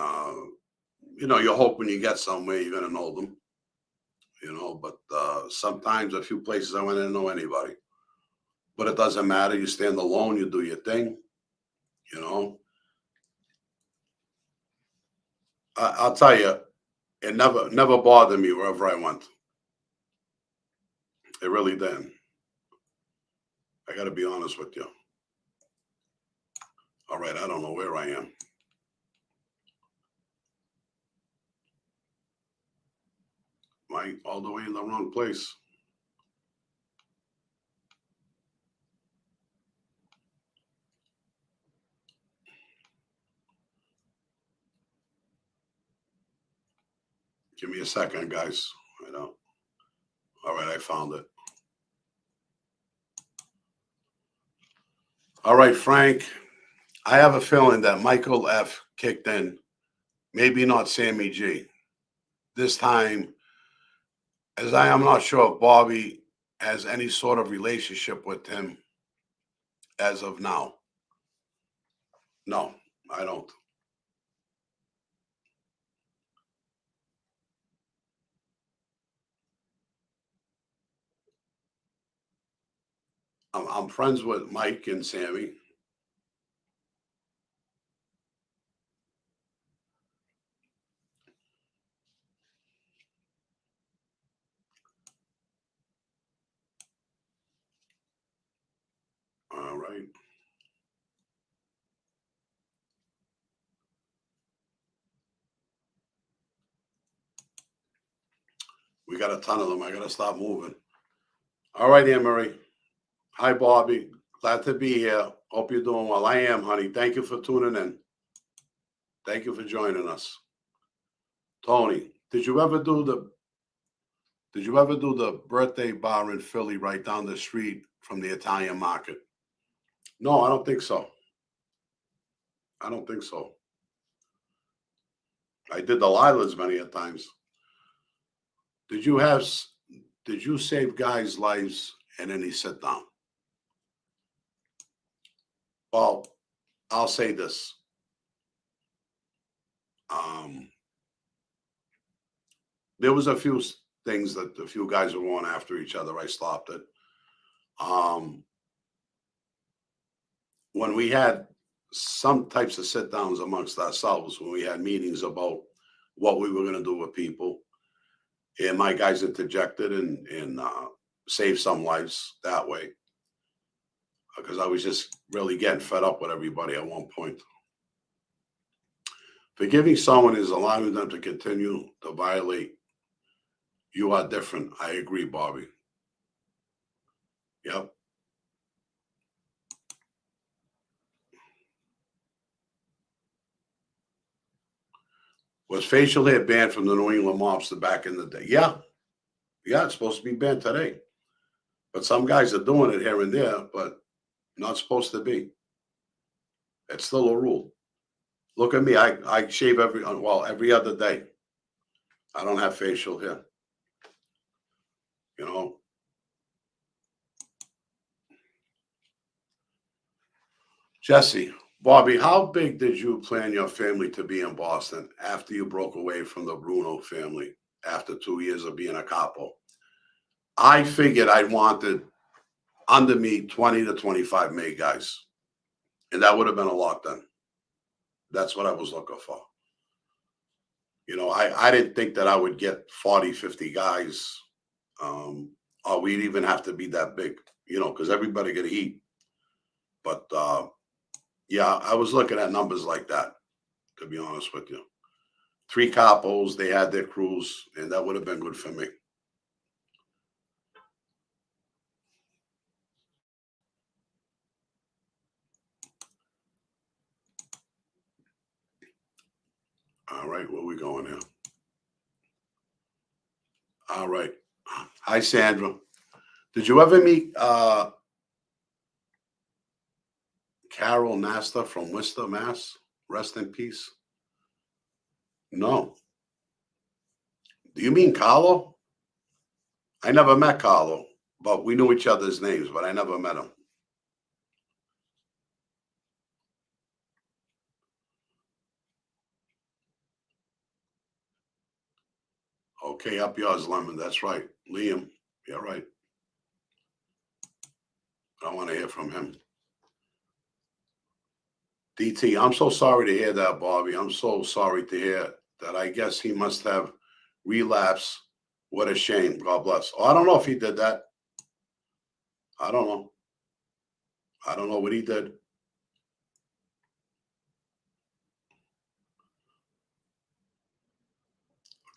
you hope when you get somewhere, you're going to know them. But sometimes a few places I went in, I didn't know anybody. But it doesn't matter. You stand alone. You do your thing. I'll tell you, it never bothered me wherever I went. It really didn't. I got to be honest with you. All right, I don't know where I am. Am I all the way in the wrong place? Give me a second, guys. All right, I found it. All right, Frank. I have a feeling that Michael F. kicked in. Maybe not Sammy G. This time, as I am not sure if Bobby has any sort of relationship with him as of now. No, I don't. I'm friends with Mike and Sammy. All right. We got a ton of them. I got to stop moving. All right, Anne Marie. Hi, Bobby. Glad to be here. Hope you're doing well. I am, honey. Thank you for tuning in. Thank you for joining us. Tony, did you ever do the birthday bar in Philly right down the street from the Italian market? No, I don't think so. I don't think so. I did the Lilas many a times. Did you have did you save guys' lives in any sit down? Well, I'll say this. Um, there was a few things that a few guys were going after each other. I stopped it. Um, when we had some types of sit downs amongst ourselves, when we had meetings about what we were going to do with people, and my guys interjected and saved some lives that way because I was just really getting fed up with everybody at one point. Forgiving someone is allowing them to continue to violate. You are different. I agree, Bobby. Yep. Was facial hair banned from the New England mobster back in the day? Yeah. Yeah, it's supposed to be banned today. But some guys are doing it here and there, but not supposed to be. It's still a rule. Look at me. I shave every other day. I don't have facial hair. You know, Jesse, Bobby, how big did you plan your family to be in Boston after you broke away from the Bruno family after 2 years of being a capo? I figured I wanted under me 20 to 25 May guys, and that would have been a lot then. That's what I was looking for. You know, I didn't think that I would get 40, 50 guys, or we'd even have to be that big, you know, because everybody could eat. But yeah, I was looking at numbers like that, to be honest with you. 3 capos, they had their crews, and that would have been good for me. All right, where we going here? All right. Hi, Sandra. Did you ever meet Carol Nasta from Worcester, Mass? Rest in peace. No. Do you mean Carlo? I never met Carlo, but we knew each other's names, but I never met him. Okay, up yours, Lemon. That's right. Liam, you're right. I want to hear from him. DT, I'm so sorry to hear that, Bobby. I'm so sorry to hear that. I guess he must have relapsed. What a shame. God bless. Oh, I don't know if he did that. I don't know. I don't know what he did.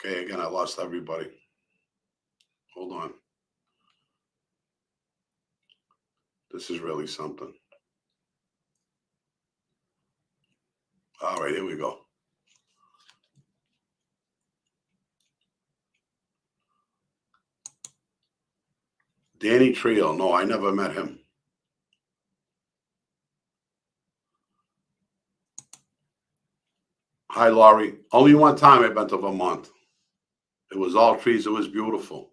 Okay, again, I lost everybody. Hold on. This is really something. All right, here we go. Danny Trio. No, I never met him. Hi, Laurie. Only one time I've been to Vermont. It was all trees. It was beautiful.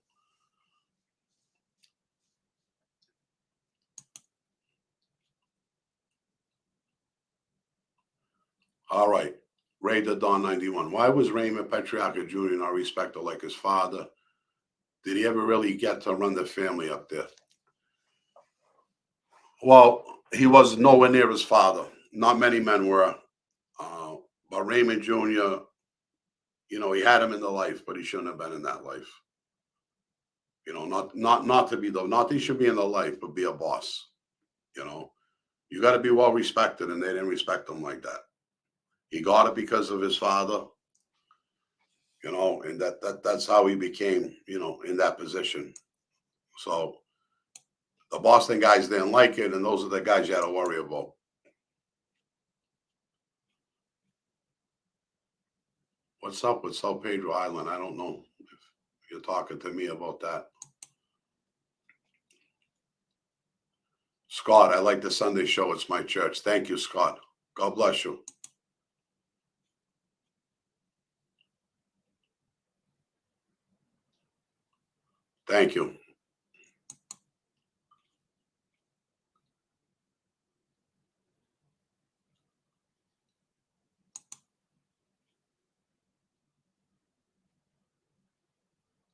All right. Ray the Don 91. Why was Raymond Petriarca Jr. not respected like his father? Did he ever really get to run the family up there? Well, he was nowhere near his father. Not many men were. But Raymond Jr., he had him in the life, but he shouldn't have been in that life. Not to be not that he should be in the life, but be a boss. You got to be well respected, and they didn't respect him like that. He got it because of his father, and that's how he became, in that position. So the Boston guys didn't like it, and those are the guys you had to worry about. What's up with South Pedro Island? I don't know if you're talking to me about that. Scott, I like the Sunday show. It's my church. Thank you, Scott. God bless you. Thank you.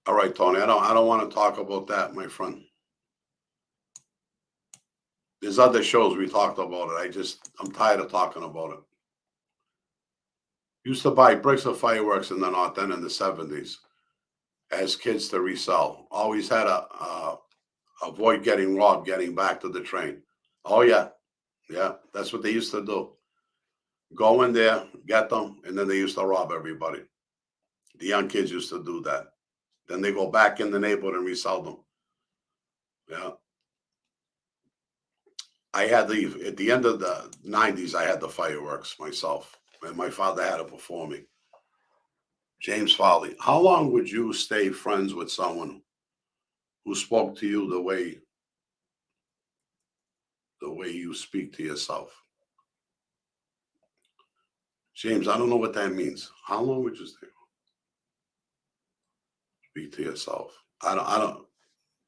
All right, Tony. I don't want to talk about that, my friend. There's other shows we talked about it. I'm tired of talking about it. Used to buy bricks of fireworks in the North End in the 70s as kids to resell. Always had to avoid getting robbed getting back to the train. Oh, yeah. Yeah, that's what they used to do. Go in there, get them, and then they used to rob everybody. The young kids used to do that. Then they go back in the neighborhood and resell them. Yeah. At the end of the 90s, I had the fireworks myself, and my father had it before me. James Foley, how long would you stay friends with someone who spoke to you the way you speak to yourself? James, I don't know what that means. How long would you stay? Speak to yourself. I don't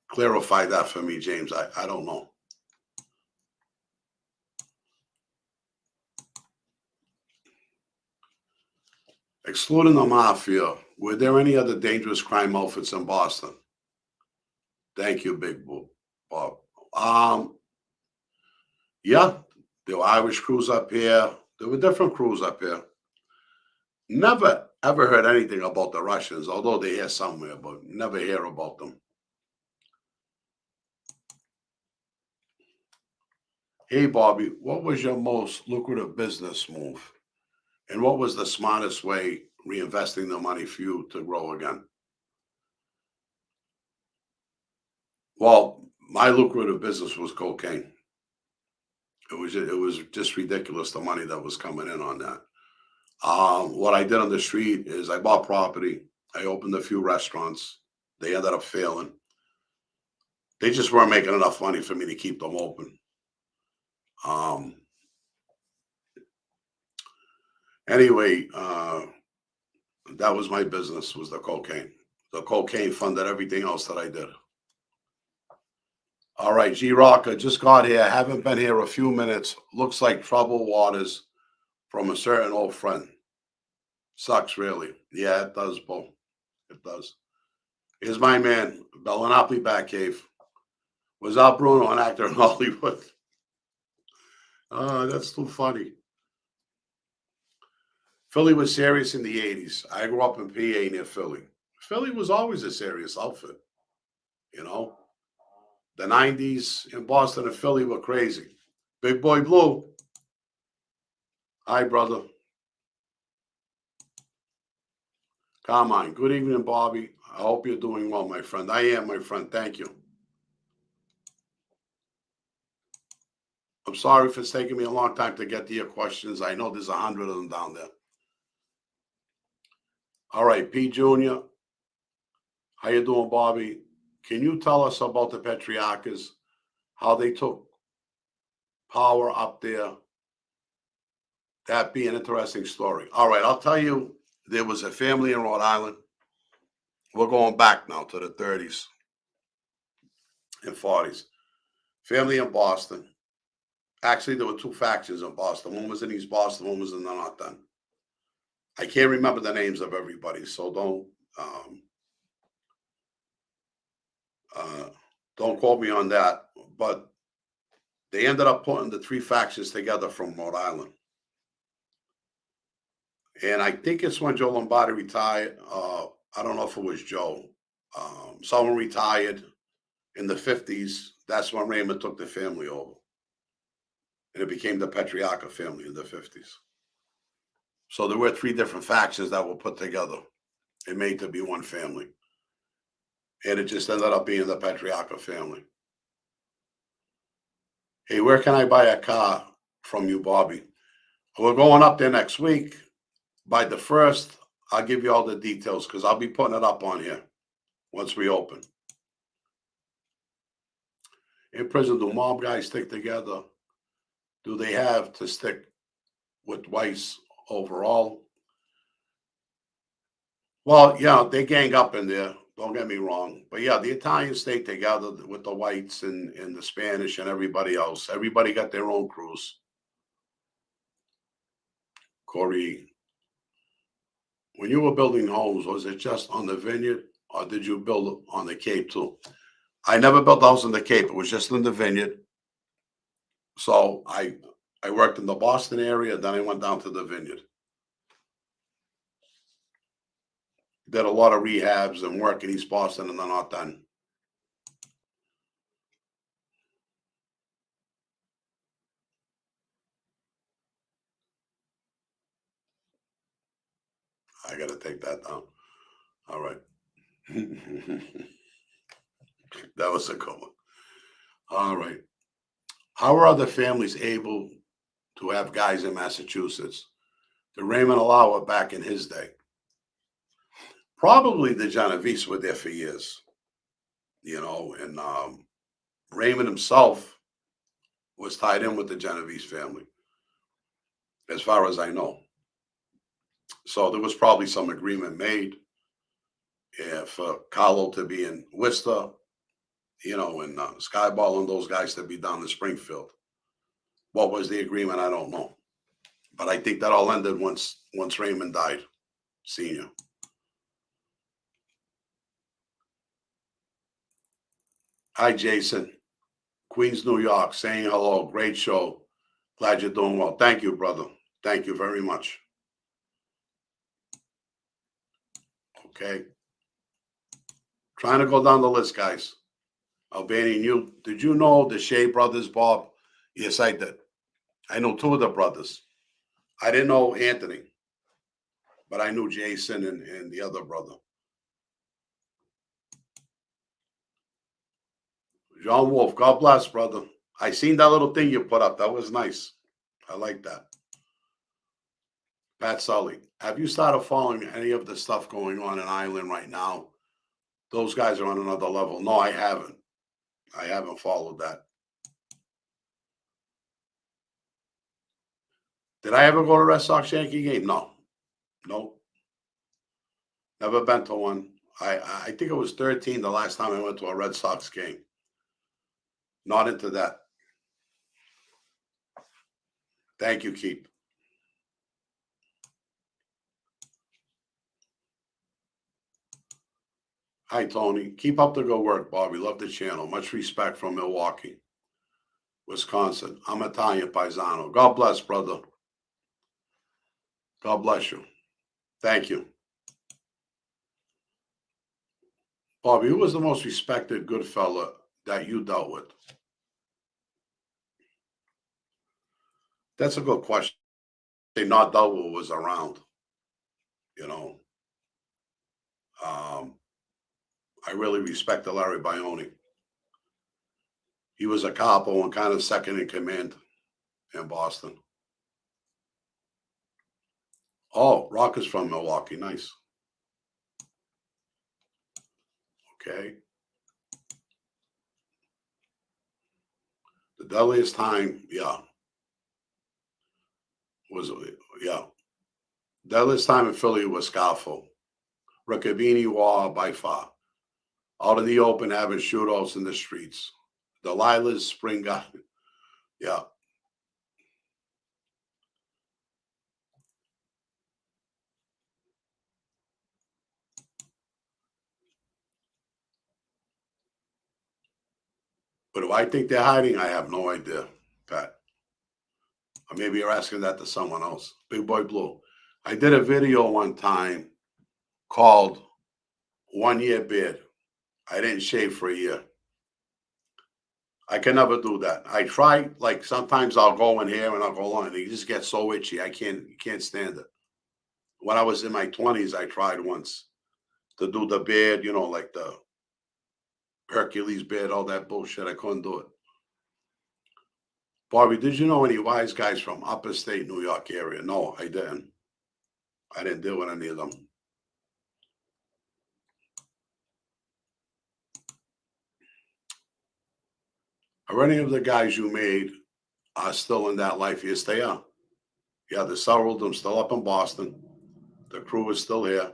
clarify that for me, James. I don't know. Excluding the mafia, were there any other dangerous crime outfits in Boston? Thank you, Big Bob. Yeah, there were Irish crews up here. There were different crews up here. Never ever heard anything about the Russians, although they're here somewhere, but never hear about them. Hey, Bobby, what was your most lucrative business move? And what was the smartest way reinvesting the money for you to grow again? Well, my lucrative business was cocaine. It was just ridiculous the money that was coming in on that. What I did on the street is I bought property. I opened a few restaurants. They ended up failing. They just weren't making enough money for me to keep them open. Anyway, that was my business, was the cocaine. The cocaine funded everything else that I did. All right, G Rocker, just got here. Haven't been here a few minutes. Looks like troubled waters from a certain old friend. Sucks, really. Yeah, it does, Bo. It does. Here's my man, Bellinopoli Batcave. Was Al Bruno an actor in Hollywood? That's too funny. Philly was serious in the 80s. I grew up in PA near Philly. Philly was always a serious outfit, you know. The 90s in Boston and Philly were crazy. Big Boy Blue. Hi, brother. Carmine. Good evening, Bobby. I hope you're doing well, my friend. I am, my friend. Thank you. I'm sorry if it's taking me a long time to get to your questions. I know there's 100 of them down there. All right, P. Jr. How you doing, Bobby? Can you tell us about the Patriarchas, how they took power up there? That'd be an interesting story. All right, I'll tell you, there was a family in Rhode Island. We're going back now to the 30s and 40s. Family in Boston. Actually, there were two factions in Boston. One was in East Boston, one was in the North End. I can't remember the names of everybody, so don't quote me on that. But they ended up putting the three factions together from Rhode Island. And I think it's when Joe Lombardi retired. I don't know if it was Joe. Someone retired in the 50s. That's when Raymond took the family over. And it became the Petriarca family in the 50s. So there were three different factions that were put together and made to be one family. And it just ended up being the Petriarca family. Hey, where can I buy a car from you, Bobby? We're going up there next week. By the 1st, I'll give you all the details because I'll be putting it up on here once we open. In prison, do mob guys stick together? Do they have to stick with whites overall? Well, yeah, they gang up in there. Don't get me wrong. But yeah, the Italians stay together with the whites and the Spanish and everybody else. Everybody got their own crews. Corey, when you were building homes, was it just on the vineyard or did you build on the Cape too? I never built a house in the Cape. It was just in the vineyard. So I worked in the Boston area, then I went down to the vineyard. Did a lot of rehabs and work in East Boston and then not done. I got to take that down. All right. That was a good one. All right. How are other families able to have guys in Massachusetts? Did Raymond allow it back in his day? Probably the Genovese were there for years, and Raymond himself was tied in with the Genovese family, as far as I know. So there was probably some agreement made for Carlo to be in Worcester, and Skyball and those guys to be down in Springfield. What was the agreement? I don't know. But I think that all ended once Raymond died, Senior. Hi, Jason. Queens, New York, saying hello. Great show. Glad you're doing well. Thank you, brother. Thank you very much. Okay. Trying to go down the list, guys. Albanian, did you know the Shea brothers, Bob? Yes, I did. I know two of the brothers. I didn't know Anthony, but I knew Jason and the other brother. John Wolf, God bless, brother. I seen that little thing you put up. That was nice. I like that. Pat Sully, have you started following any of the stuff going on in Ireland right now? Those guys are on another level. No, I haven't. I haven't followed that. Did I ever go to a Red Sox Yankee game? No. Nope. Never been to one. I think it was 13 the last time I went to a Red Sox game. Not into that. Thank you, Keith. Hi, Tony. Keep up the good work, Bobby. Love the channel. Much respect from Milwaukee, Wisconsin. I'm Italian Paisano. God bless, brother. God bless you. Thank you. Bobby, who was the most respected good fella that you dealt with? That's a good question. Not dealt with was around, I really respected Larry Bione. He was a capo and kind of second in command in Boston. Oh, Rock is from Milwaukee. Nice. Okay. The deadliest time, deadliest time in Philly was Scarfo. Riccabini War by far. Out in the open, having shootouts in the streets. Delilah's Spring Garden. Yeah. But do I think they're hiding? I have no idea, Pat. Or maybe you're asking that to someone else. Big Boy Blue. I did a video one time called 1 Year Beard. I didn't shave for a year. I can never do that. I try, like sometimes I'll go in here and I'll go on and it just gets so itchy. Can't stand it. When I was in my 20s, I tried once to do the beard, like the Hercules beard, all that bullshit. I couldn't do it. Bobby, did you know any wise guys from upper state New York area? No, I didn't. I didn't deal with any of them. Are any of the guys you made are still in that life? Yes, they are. Yeah, there's several of them still up in Boston. The crew is still here.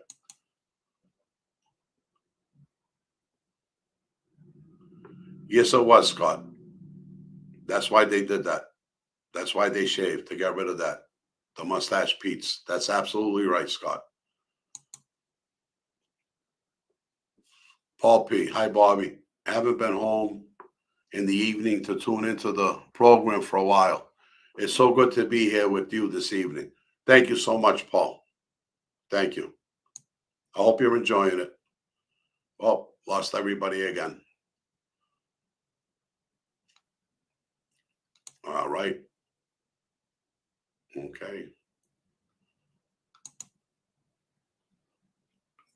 Yes, it was, Scott. That's why they did that. That's why they shaved, to get rid of that. The mustache Pete's. That's absolutely right, Scott. Paul P. Hi, Bobby. I haven't been home in the evening to tune into the program for a while. It's so good to be here with you this evening. Thank you so much, Paul. Thank you. I hope you're enjoying it. Oh, lost everybody again. All right. Okay.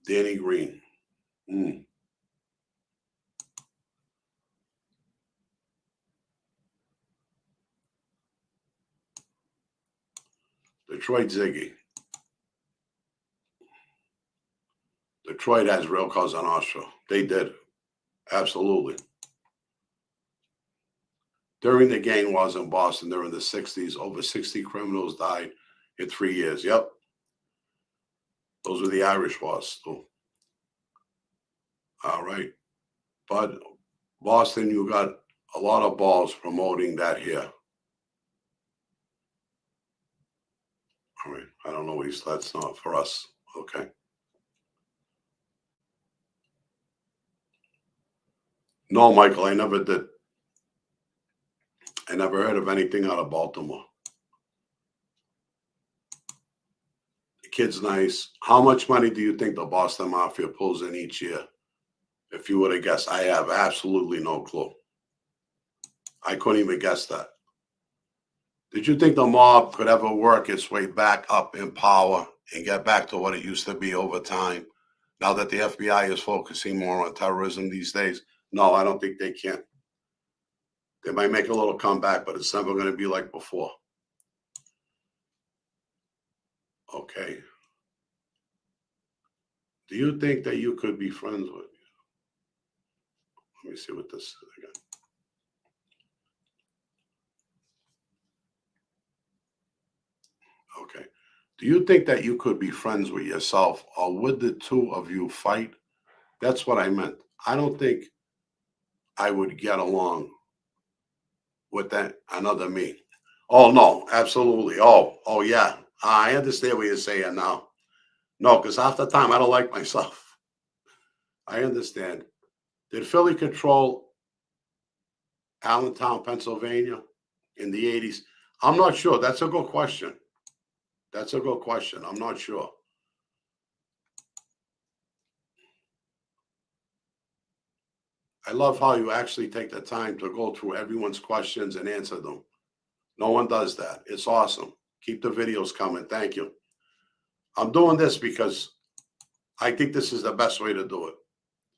Danny Green. Detroit Ziggy. Detroit has real Cosa Nostra. They did. Absolutely. During the gang wars in Boston during the 60s, over 60 criminals died in 3 years. Yep. Those were the Irish wars. Too. All right. But Boston, you got a lot of balls promoting that here. All right. I don't know what he's, that's not for us. Okay. No, Michael, I never did. I never heard of anything out of Baltimore. The kid's nice. How much money do you think the Boston Mafia pulls in each year? If you were to guess, I have absolutely no clue. I couldn't even guess that. Did you think the mob could ever work its way back up in power and get back to what it used to be over time? Now that the FBI is focusing more on terrorism these days? No, I don't think they can. They might make a little comeback, but it's never going to be like before. Okay. Do you think that you could be friends with? Let me see what this is again. Okay. Do you think that you could be friends with yourself, or would the two of you fight? That's what I meant. I don't think I would get along with that another me. Oh no, absolutely. Oh yeah. I understand what you're saying now. No, because half the time I don't like myself. I understand. Did Philly control Allentown, Pennsylvania in the 80s? I'm not sure. That's a good question. That's a good question. I'm not sure. I love how you actually take the time to go through everyone's questions and answer them. No one does that. It's awesome. Keep the videos coming. Thank you. I'm doing this because I think this is the best way to do it.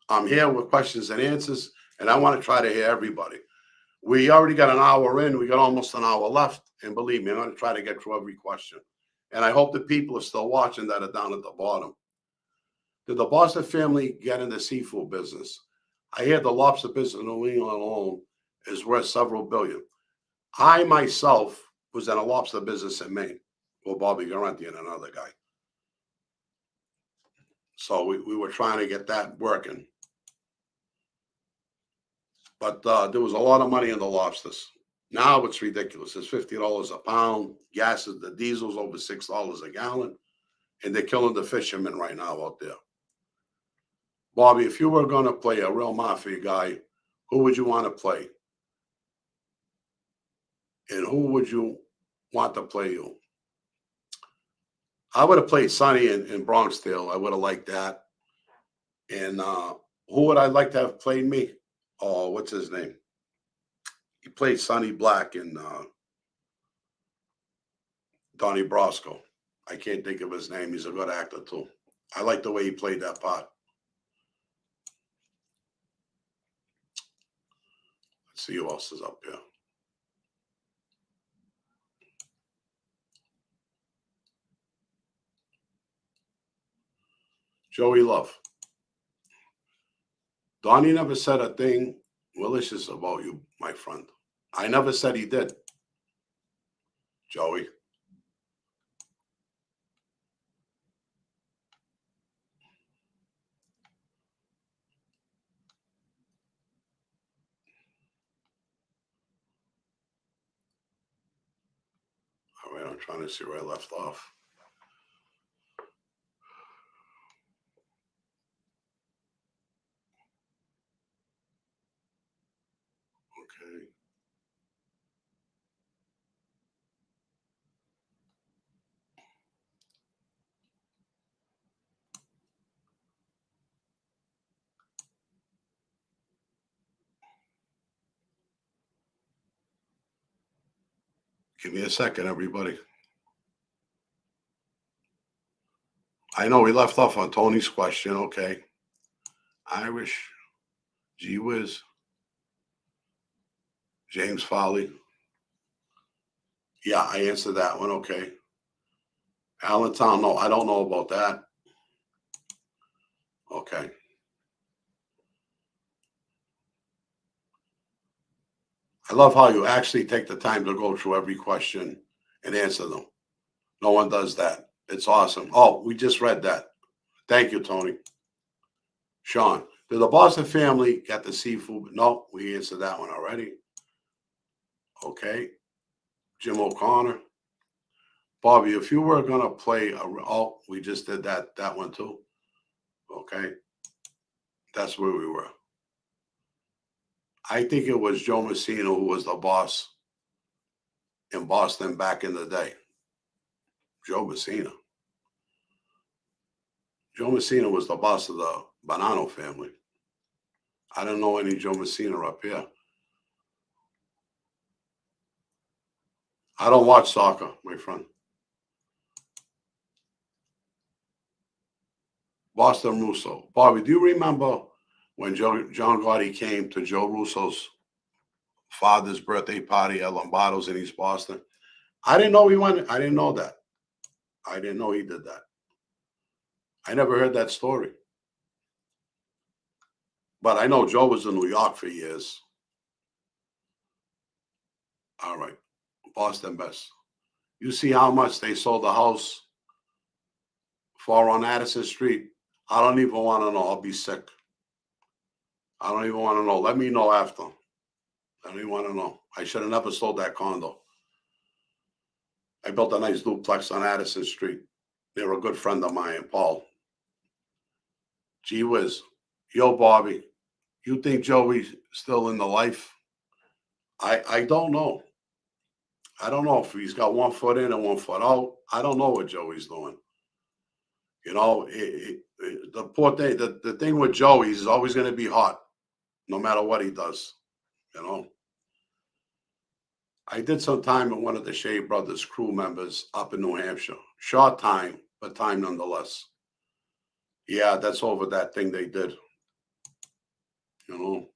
I'm here with questions and answers, and I want to try to hear everybody. We already got an hour in. We got almost an hour left. And believe me, I'm going to try to get through every question. And I hope the people are still watching that are down at the bottom. Did the Boston family get in the seafood business? I hear the lobster business in New England alone is worth several billion. I myself was in a lobster business in Maine with Bobby Garanti and another guy. So we were trying to get that working. But there was a lot of money in the lobsters. Now it's ridiculous. It's $50 a pound. Gas is the diesel's over $6 a gallon. And they're killing the fishermen right now out there. Bobby, if you were going to play a real mafia guy, who would you want to play? And who would you want to play you? I would have played Sonny in Bronx Tale. I would have liked that. And who would I like to have played me? Oh, what's his name? He played Sonny Black in Donnie Brasco. I can't think of his name. He's a good actor too. I like the way he played that part. Let's see who else is up here. Joey Love. Donnie never said a thing malicious about you, my friend. I never said he did. Joey. All right, I'm trying to see where I left off. Okay. Give me a second, everybody. I know we left off on Tony's question. Okay. Irish. Gee whiz. James Foley. Yeah, I answered that one. Okay. Allentown. No, I don't know about that. Okay. I love how you actually take the time to go through every question and answer them. No one does that. It's awesome. Oh, we just read that. Thank you, Tony. Sean, did the Boston family get the seafood? No, we answered that one already. Okay. Jim O'Connor. Bobby, if you were going to play oh, we just did that one too. Okay. That's where we were. I think it was Joe Messina who was the boss in Boston back in the day. Joe Messina. Joe Messina was the boss of the Bonanno family. I don't know any Joe Messina up here. I don't watch soccer, my friend. Boston Russo. Bobby, do you remember when John Gotti came to Joe Russo's father's birthday party at Lombardo's in East Boston? I didn't know he went. I didn't know that. I didn't know he did that. I never heard that story. But I know Joe was in New York for years. All right. Boston Best. You see how much they sold the house for on Addison Street? I don't even want to know. I'll be sick. I don't even want to know. Let me know after. I don't even want to know. I should have never sold that condo. I built a nice duplex on Addison Street. They were a good friend of mine, Paul. Gee whiz. Yo, Bobby, you think Joey's still in the life? I don't know. I don't know if he's got 1 foot in and 1 foot out. I don't know what Joey's doing. You know, the poor thing, the thing with Joey, he's always going to be hot, no matter what he does. You know, I did some time with one of the Shea Brothers crew members up in New Hampshire. Short time, but time nonetheless. Yeah, that's over that thing they did. You know,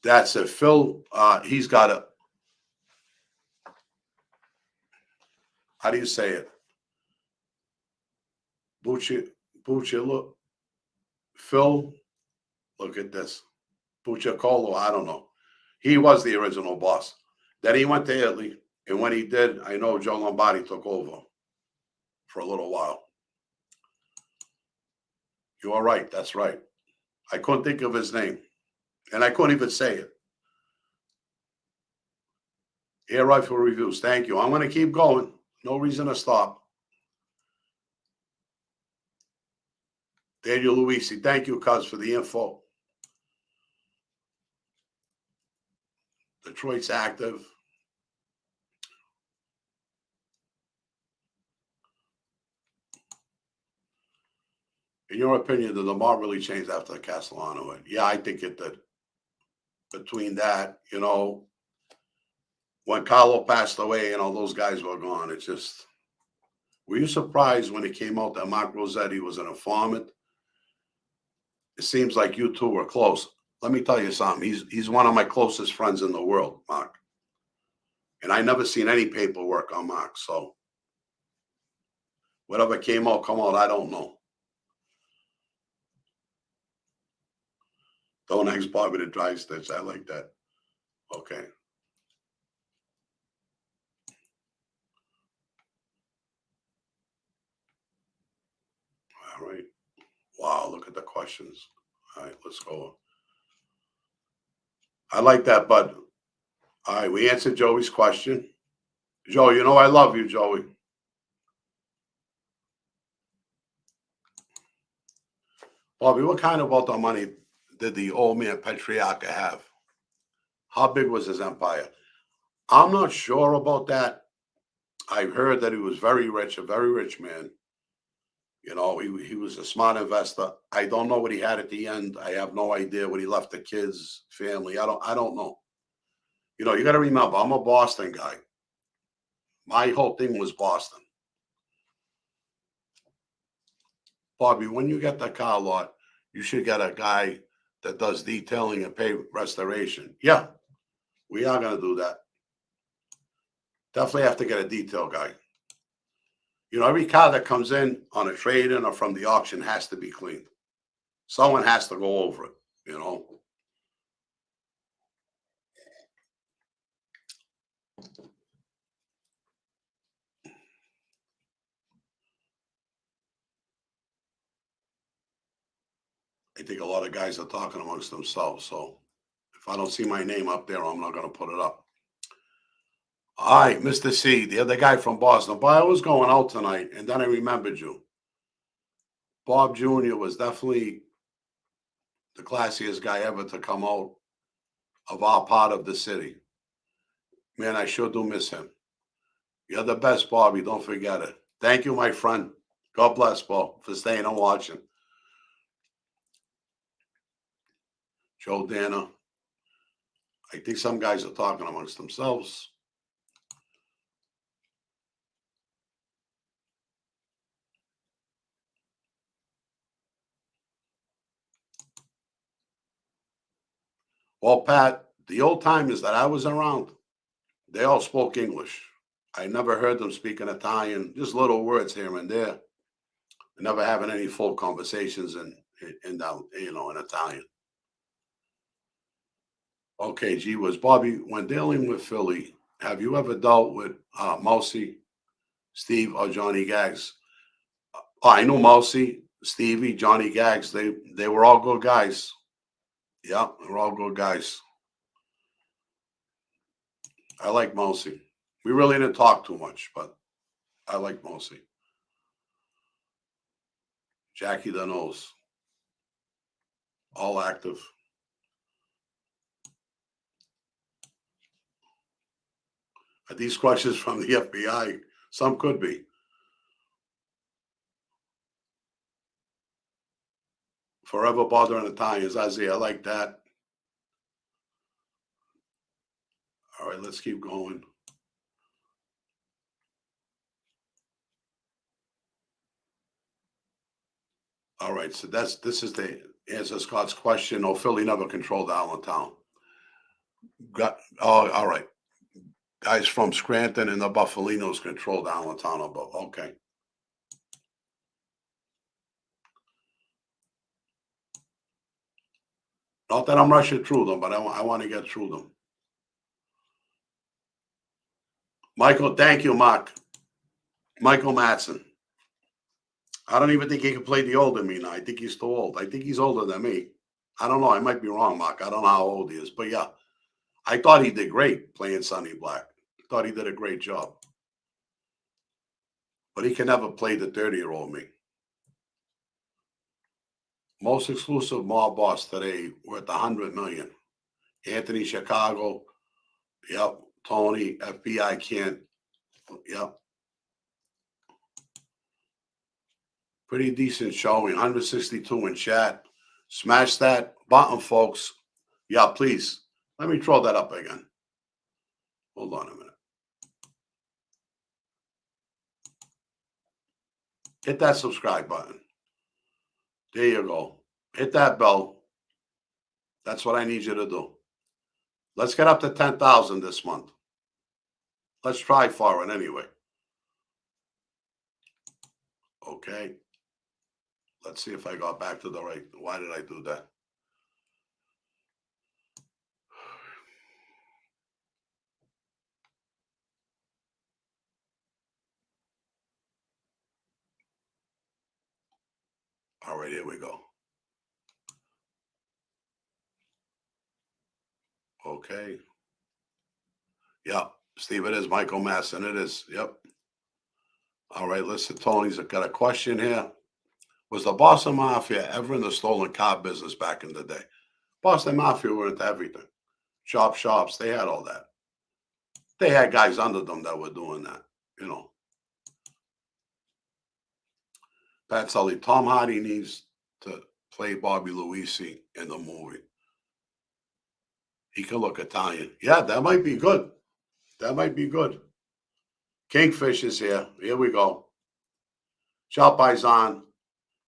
that's it. Phil, he's got a, how do you say it? Bucci, look. Phil, look at this. Bucciacolo, I don't know. He was the original boss. Then he went to Italy, and when he did, I know Joe Lombardi took over for a little while. You are right. That's right. I couldn't think of his name, and I couldn't even say it. Air Rifle Reviews. Thank you. I'm going to keep going. No reason to stop. Daniel Luisi. Thank you, cuz, for the info. Detroit's active. In your opinion, did the mob really change after the Castellano win? Yeah, I think it did. Between that, when Carlo passed away and all those guys were gone, it's just. Were you surprised when it came out that Mark Rossetti was an informant? It seems like you two were close. Let me tell you something. He's one of my closest friends in the world, Mark. And I never seen any paperwork on Mark. So whatever came out, I don't know. Don't ask Bobby to dry stitch. I like that. Okay. All right. Wow, look at the questions. All right, let's go. I like that, bud. All right, we answered Joey's question. Joe, I love you, Joey. Bobby, what kind of wealth or money did the old man Petriarca have? How big was his empire? I'm not sure about that. I've heard that he was very rich, a very rich man. He was a smart investor. I don't know what he had at the end. I have no idea what he left the kids, family. I don't know. You got to remember, I'm a Boston guy. My whole thing was Boston. Bobby, when you get the car lot, you should get a guy that does detailing and pay restoration. Yeah, we are going to do that. Definitely have to get a detail guy. Every car that comes in on a trade-in or from the auction has to be cleaned. Someone has to go over it, I think a lot of guys are talking amongst themselves. So if I don't see my name up there, I'm not going to put it up. All right, Mr. C, the other guy from Boston. But I was going out tonight, and then I remembered you. Bob Jr. was definitely the classiest guy ever to come out of our part of the city. Man, I sure do miss him. You're the best, Bobby. Don't forget it. Thank you, my friend. God bless, Bob, for staying and watching. Joe Dana. I think some guys are talking amongst themselves. Well, Pat, the old timers that I was around, they all spoke English. I never heard them speaking Italian, just little words here and there. Never having any full conversations in Italian. Okay, gee whiz. Bobby, when dealing with Philly, have you ever dealt with Mousy, Steve, or Johnny Gags? I know Mousy, Stevie, Johnny Gags. They were all good guys. Yeah, they were all good guys. I like Mousy. We really didn't talk too much, but I like Mousy. Jackie the Nose. All active. Are these questions from the FBI? Some could be. Forever bothering Italians. Isaiah, I like that. All right, let's keep going. All right, so this is the answer Scott's question. No, Philly never controlled Allentown. All right. Guys from Scranton and the Buffalinos controlled Allentown above. Okay. Not that I'm rushing through them, but I want to get through them. Michael, thank you, Mark. Michael Matson. I don't even think he can play the older me now. I think he's too old. I think he's older than me. I don't know. I might be wrong, Mark. I don't know how old he is. But yeah, I thought he did great playing Sonny Black. I thought he did a great job. But he can never play the 30-year-old me. Most exclusive mob boss today worth $100 million. Anthony Chicago, Yep. Tony, FBI can't. Yep. Pretty decent showing. 162 in chat. Smash that button, folks. Yeah, please. Let me throw that up again. Hold on a minute. Hit that subscribe button. There you go. Hit that bell. That's what I need you to do. Let's get up to 10,000 this month. Let's try for it anyway. Okay. Let's see if I got back to the right. Why did I do that? All right, here we go. Okay. Yep. Steve, it is Michael Masson. It is. Yep. All right, listen, Tony's got a question here. Was the Boston Mafia ever in the stolen car business back in the day? Boston Mafia were into everything. Shops, they had all that. They had guys under them that were doing that, you know. Pat Sully, Tom Hardy needs to play Bobby Luisi in the movie. He could look Italian. Yeah, that might be good. That might be good. Kingfish is here. Here we go. Shout Paisan.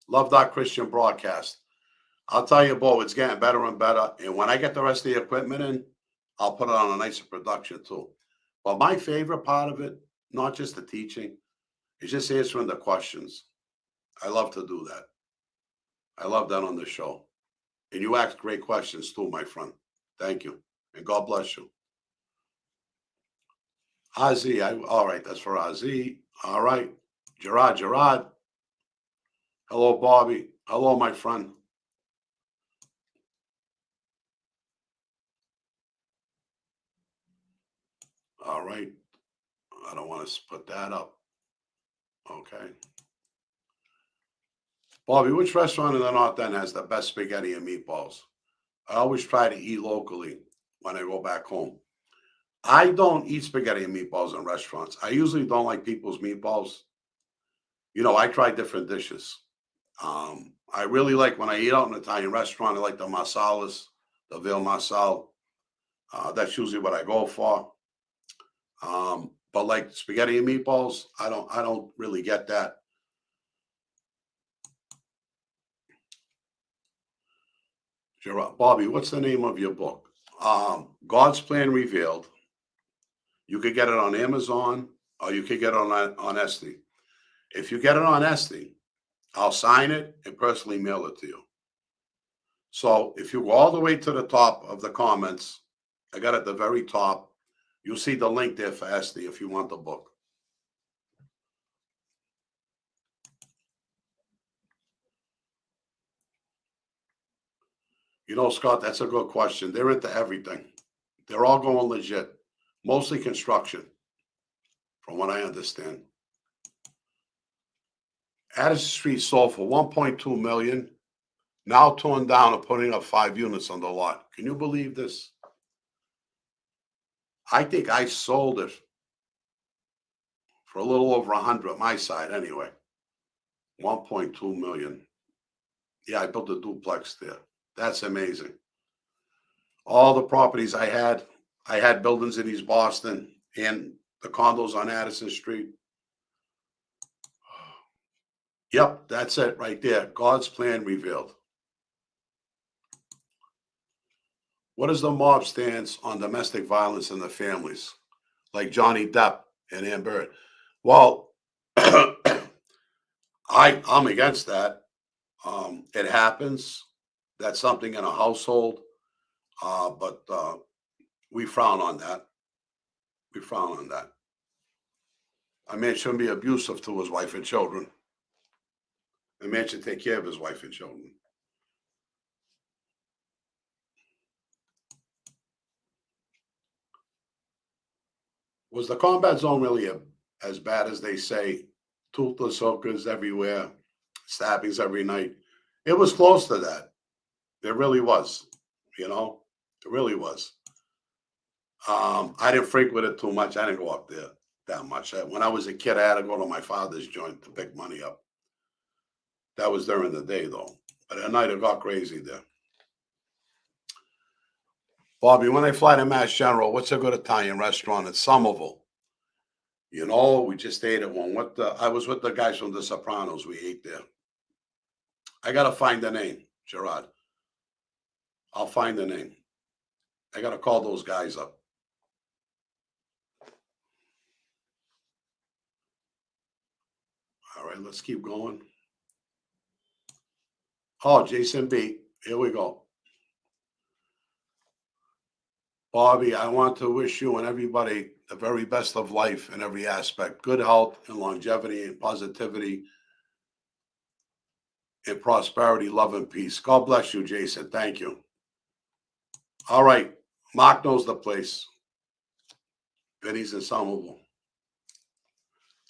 Love that Christian broadcast. I'll tell you, Bo, it's getting better and better. And when I get the rest of the equipment in, I'll put it on a nicer production too. But my favorite part of it, not just the teaching, is just answering the questions. I love to do that. I love that on the show. And you ask great questions too, my friend. Thank you. And God bless you. Ozzy, all right, that's for Ozzy. All right. Gerard. Hello, Bobby. Hello, my friend. All right. I don't want to put that up. Okay. Bobby, which restaurant in the North End has the best spaghetti and meatballs? I always try to eat locally when I go back home. I don't eat spaghetti and meatballs in restaurants. I usually don't like people's meatballs. You know, I try different dishes. I really like when I eat out in an Italian restaurant, I like the masalas, the veal masala. That's usually what I go for. But like spaghetti and meatballs, I don't really get that. Bobby, what's the name of your book? God's Plan Revealed. You could get it on Amazon or you could get it on Etsy. If you get it on Etsy, I'll sign it and personally mail it to you. So if you go all the way to the top of the comments, I got at the very top, you'll see the link there for Etsy if you want the book. You know, Scott, that's a good question. They're into everything. They're all going legit, mostly construction, from what I understand. Addison Street sold for $1.2 million. Now torn down and putting up 5 units on the lot. Can you believe this? I think I sold it for a little over 100 my side anyway. 1.2 million. Yeah, I built a duplex there. That's amazing. All the properties I had buildings in East Boston and the condos on Addison Street. Yep, that's it right there. God's Plan Revealed. What is the mob stance on domestic violence in the families, like Johnny Depp and Amber? Well, I'm against that. It happens. That's something in a household, but we frown on that. We frown on that. A man shouldn't be abusive to his wife and children. A man should take care of his wife and children. Was the combat zone really as bad as they say? Toothless hookers everywhere, stabbings every night. It was close to that. It really was. You know, it really was. I didn't frequent it too much. I didn't go up there that much. When I was a kid, I had to go to my father's joint to pick money up. That was during the day, though. But at night, it got crazy there. Bobby, when I fly to Mass General, what's a good Italian restaurant in Somerville? You know, we just ate at one. I was with the guys from The Sopranos. We ate there. I gotta find the name, Gerard. I'll find the name. I gotta call those guys up. All right, let's keep going. Oh, Jason B. Here we go. Bobby, I want to wish you and everybody the very best of life in every aspect. Good health and longevity and positivity and prosperity, love and peace. God bless you, Jason. Thank you. All right. Mark knows the place. Benny's in Somerville.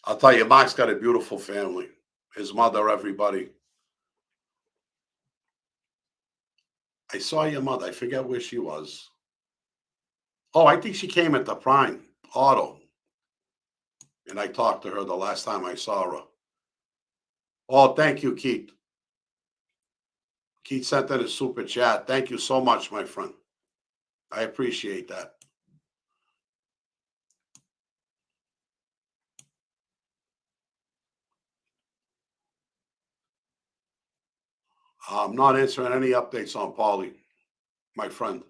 I'll tell you, Mark's got a beautiful family. His mother, everybody. I saw your mother. I forget where she was. Oh, I think she came at the Prime Auto. And I talked to her the last time I saw her. Oh, thank you, Keith. Keith sent in a super chat. Thank you so much, my friend. I appreciate that. I'm not answering any updates on Paulie, my friend.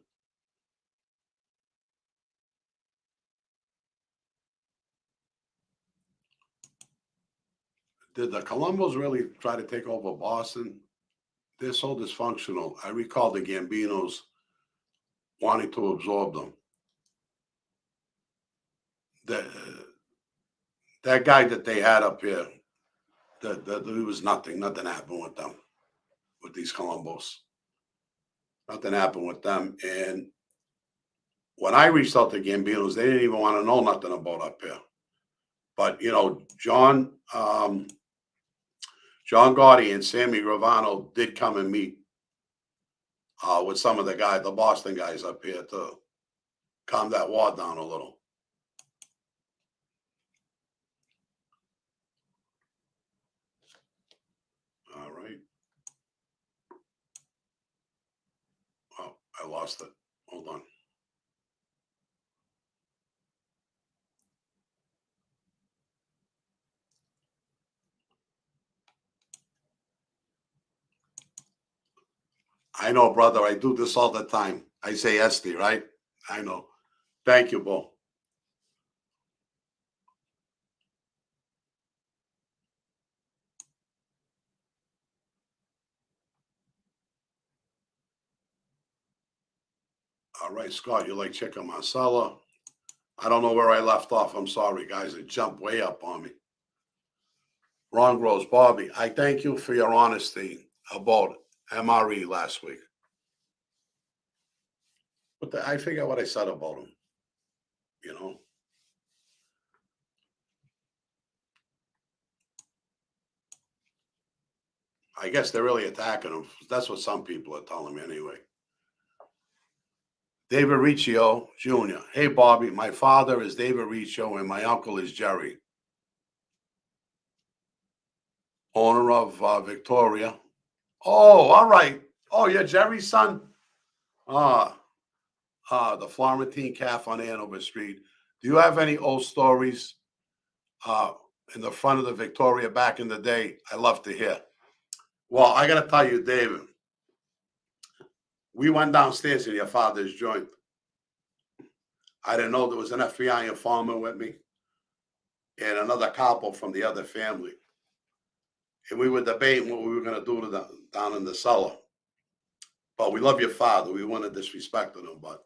Did the Columbus really try to take over Boston? They're so dysfunctional. I recall the Gambinos wanting to absorb them. That guy that they had up here, it was nothing. Nothing happened with them, with these Columbus. Nothing happened with them. And when I reached out to Gambinos, they didn't even want to know nothing about up here. But, you know, John Gotti and Sammy Gravano did come and meet with some of the Boston guys up here to calm that war down a little. All right. Oh, I lost it. Hold on. I know, brother. I do this all the time. I say Esty, right? I know. Thank you, Bo. All right, Scott, you like chicken masala? I don't know where I left off. I'm sorry, guys. It jumped way up on me. Ron Gross, Bobby, I thank you for your honesty about MRE last week. But I forget what I said about him, you know. I guess they're really attacking him. That's what some people are telling me anyway. David Riccio Jr. Hey, Bobby, my father is David Riccio and my uncle is Jerry, owner of Victoria. Oh, all right. Oh, you're Jerry's son? The Florentine Calf on Hanover Street. Do you have any old stories in the front of the Victoria back in the day? I love to hear. Well, I got to tell you, David, we went downstairs in your father's joint. I didn't know there was an FBI informant with me and another couple from the other family. And we were debating what we were going to do to them down in the cellar. But we love your father. We wouldn't have disrespected him. But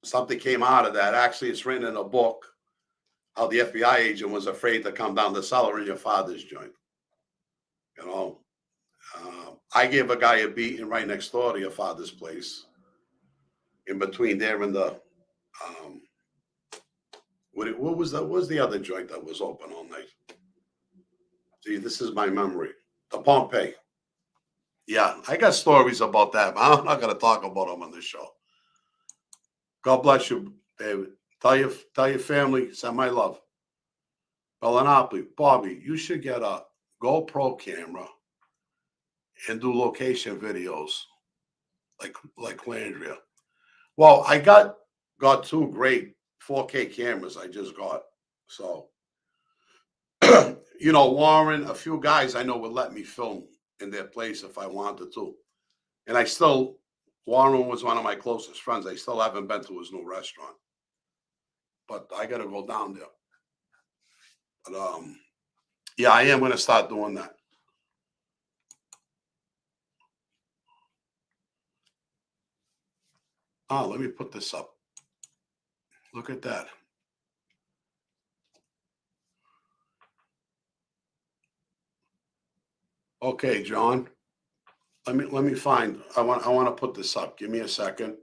something came out of that. Actually, it's written in a book how the FBI agent was afraid to come down the cellar in your father's joint. You know, I gave a guy a beating right next door to your father's place, in between there and the what was the other joint that was open all night? See, this is my memory. The Pompeii. Yeah, I got stories about that, but I'm not going to talk about them on this show. God bless you, David. Tell your family, send my love. Bellinopoli, Bobby, you should get a GoPro camera and do location videos like Landria. Well, I got two great 4K cameras I just got. So, Warren, a few guys I know would let me film in their place if I wanted to. And Warren was one of my closest friends. I still haven't been to his new restaurant. But I got to go down there. But, yeah, I am going to start doing that. Oh, let me put this up. Look at that. Okay, John. Let me find. I want to put this up. Give me a second.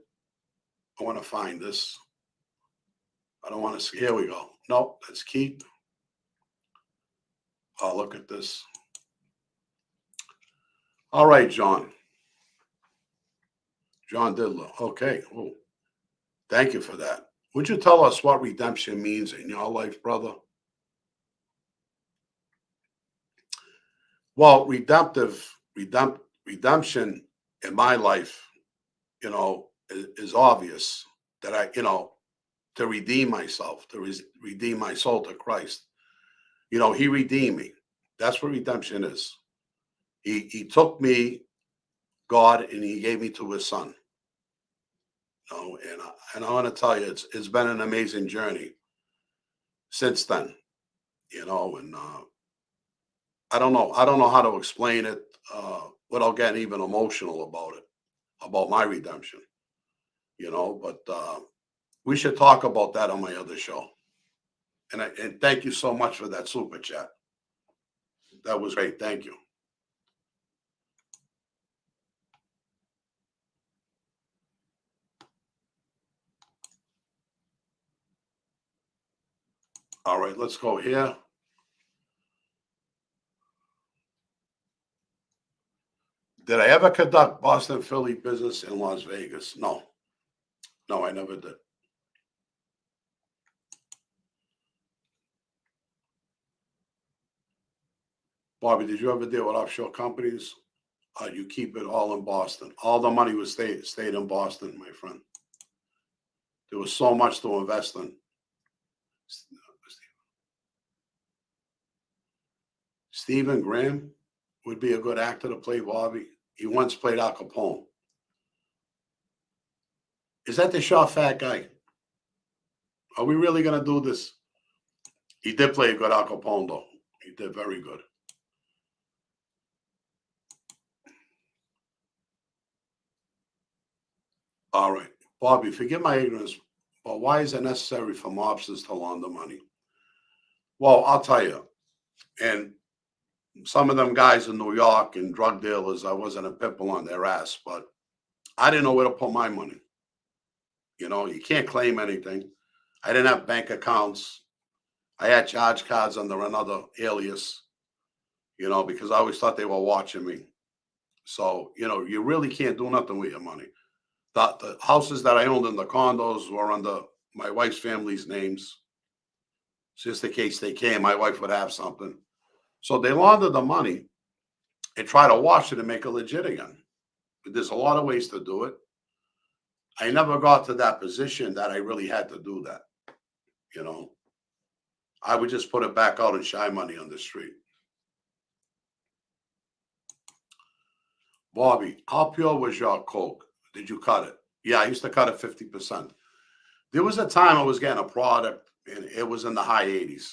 I want to find this. I don't want to. Here we go. Nope, that's Keith. Oh, look at this. All right, John. John Diddler. Okay. Oh, thank you for that. Would you tell us what redemption means in your life, brother? Well, redemption in my life, is obvious that to redeem myself, to redeem my soul to Christ. He redeemed me. That's what redemption is. He took me, God, and he gave me to his son. And I want to tell you, it's been an amazing journey since then. And I don't know how to explain it without getting even emotional about my redemption. But we should talk about that on my other show. And thank you so much for that super chat. That was great. Thank you. All right, let's go here. Did I ever conduct Boston Philly business in Las Vegas? No, I never did. Bobby, did you ever deal with offshore companies? You keep it all in Boston. All the money was stayed in Boston, my friend. There was so much to invest in. Stephen Graham would be a good actor to play Bobby. He once played Al Capone. Is that the short fat guy? Are we really going to do this? He did play a good Al Capone, though. He did very good. All right. Bobby, forgive my ignorance, but why is it necessary for mobsters to launder money? Well, I'll tell you. And some of them guys in New York and drug dealers, I wasn't a pitbull on their ass, but I didn't know where to put my money. You can't claim anything. I didn't have bank accounts. I had charge cards under another alias, because I always thought they were watching me. So, you really can't do nothing with your money. The houses that I owned in the condos were under my wife's family's names. Just in case they came, my wife would have something. So they laundered the money and try to wash it and make it legit again. But there's a lot of ways to do it. I never got to that position that I really had to do that. I would just put it back out and shy money on the street. Bobby, how pure was your Coke? Did you cut it? Yeah, I used to cut it 50%. There was a time I was getting a product and it was in the high 80s.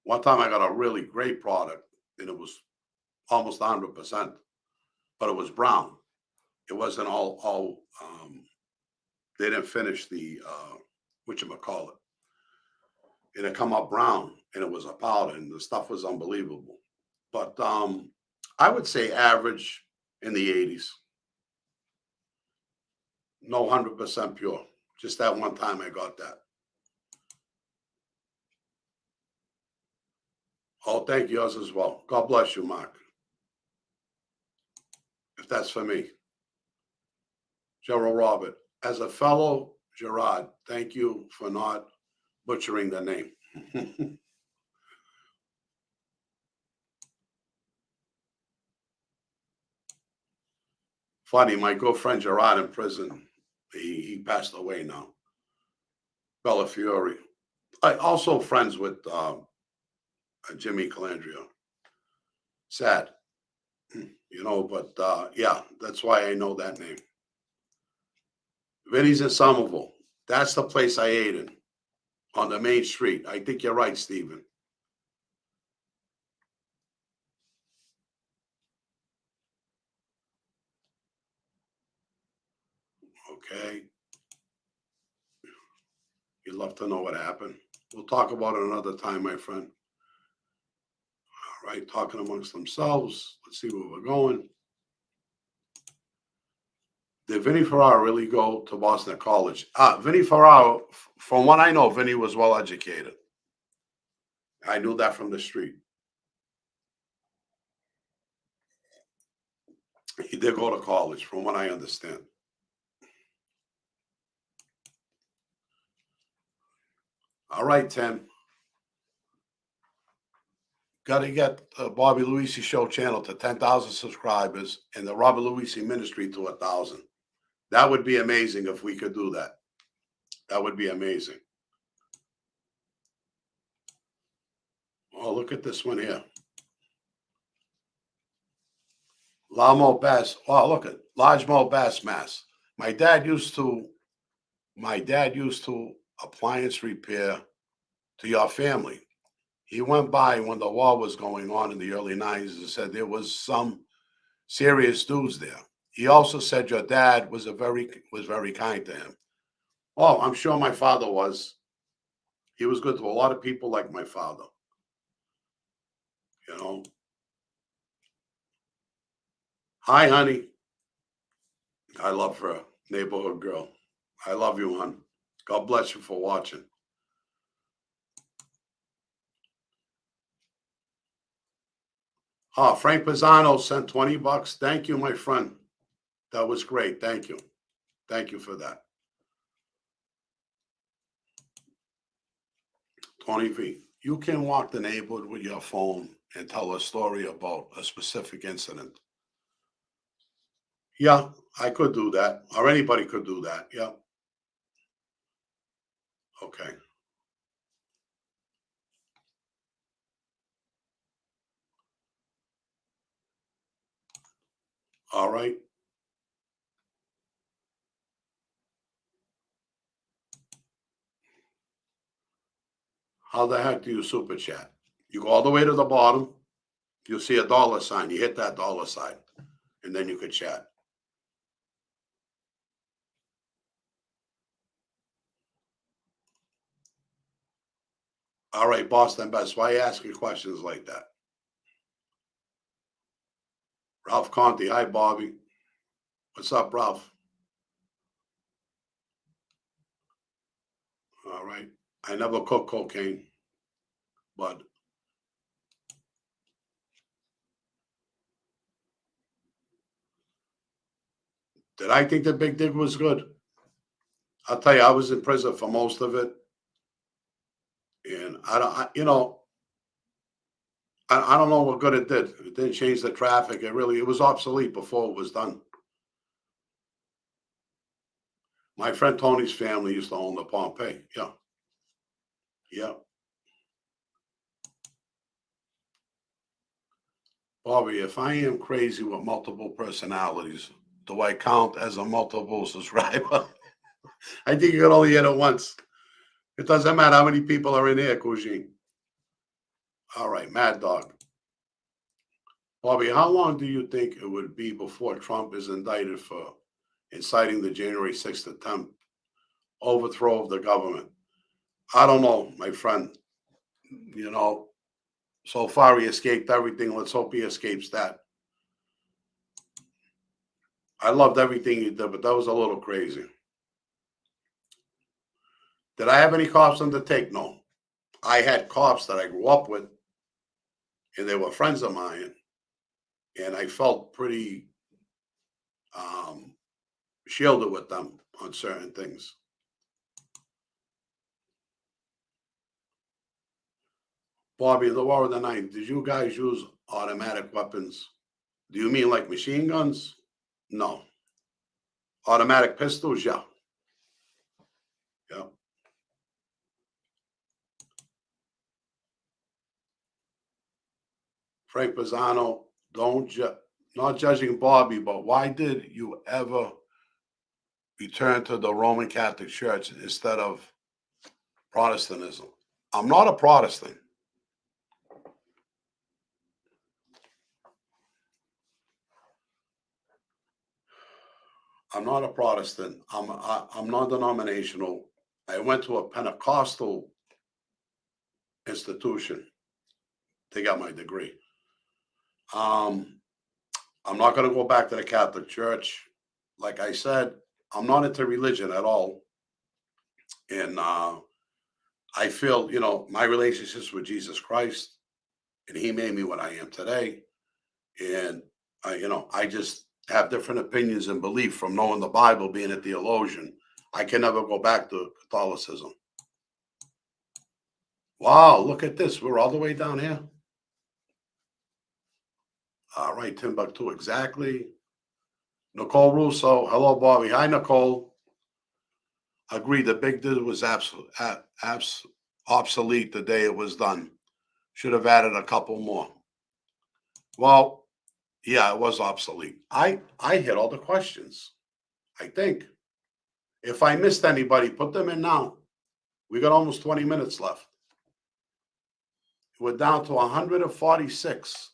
One time I got a really great product and it was almost 100%, but it was brown. It wasn't all they didn't finish the whatchamacallit. It had come up brown and it was a powder and the stuff was unbelievable. But I would say average in the 80s. No 100% pure. Just that one time I got that. Oh, thank you, yours as well. God bless you, Mark. If that's for me. Gerald Robert, as a fellow Gerard, thank you for not butchering the name. Funny, my good friend Gerard in prison, he passed away now. Bella Fiore. I also friends with Jimmy Calandria. Sad, but yeah, that's why I know that name. Vinny's in Somerville. That's the place I ate in, on the main street. I think you're right, Stephen. Okay. You'd love to know what happened. We'll talk about it another time, my friend. All right, talking amongst themselves. Let's see where we're going. Did Vinny Ferraro really go to Boston College? Vinny Ferraro, from what I know, Vinny was well educated. I knew that from the street. He did go to college, from what I understand. All right, Tim. Got to get the Bobby Luisi Show channel to 10,000 subscribers and the Robert Luisi Ministry to 1,000. That would be amazing if we could do that. That would be amazing. Oh, look at this one here. Largemouth bass. Oh, look at largemouth bass mass. My dad used to appliance repair to your family. He went by when the war was going on in the early 90s and said there was some serious dudes there. He also said your dad was very kind to him. Oh, I'm sure my father was. He was good to a lot of people like my father. You know. Hi, honey. I love her, neighborhood girl. I love you, hon. God bless you for watching. Frank Pisano sent $20. Thank you, my friend. That was great. Thank you. Thank you for that. Tony V, you can walk the neighborhood with your phone and tell a story about a specific incident. Yeah, I could do that, or anybody could do that. Yeah. Okay. All right. How the heck do you super chat? You go all the way to the bottom. You'll see a dollar sign. You hit that dollar sign, and then you could chat. All right, Boston Best. Why are you asking questions like that? Ralph Conti. Hi, Bobby. What's up, Ralph? All right. I never cooked cocaine, but did I think the Big Dig was good? I'll tell you, I was in prison for most of it, and I don't know what good it did. It didn't change the traffic. It was obsolete before it was done. My friend Tony's family used to own the Pompeii. Yeah. Yeah. Bobby, if I am crazy with multiple personalities, do I count as a multiple subscriber? I think you can only hit it once. It doesn't matter how many people are in here, Kujin. All right, Mad Dog. Bobby, how long do you think it would be before Trump is indicted for inciting the January 6th attempt overthrow of the government? I don't know, my friend. So far he escaped everything. Let's hope he escapes that. I loved everything he did, but that was a little crazy. Did I have any cops on the take? No. I had cops that I grew up with, and they were friends of mine, and I felt pretty shielded with them. on certain things. Bobby, the War of the Night, did you guys use automatic weapons? Do you mean like machine guns? No. Automatic pistols? Yeah. Yeah. Frank Pisano, not judging Bobby, but why did you ever return to the Roman Catholic Church instead of Protestantism? I'm not a Protestant. I'm not a Protestant. I'm non-denominational. I went to a Pentecostal institution to get my degree. I'm not going to go back to the Catholic Church. Like I said, I'm not into religion at all, and I feel, my relationships with Jesus Christ, and He made me what I am today. And I just have different opinions and belief from knowing the Bible, being a theologian. I can never go back to Catholicism. Wow, look at this. We're all the way down here. All right, Timbuktu, exactly. Nicole Russo. Hello, Bobby. Hi, Nicole. Agreed. The big deal was obsolete the day it was done. Should have added a couple more. Well, yeah, it was obsolete. I hit all the questions, I think. If I missed anybody, put them in now. We got almost 20 minutes left. We're down to 146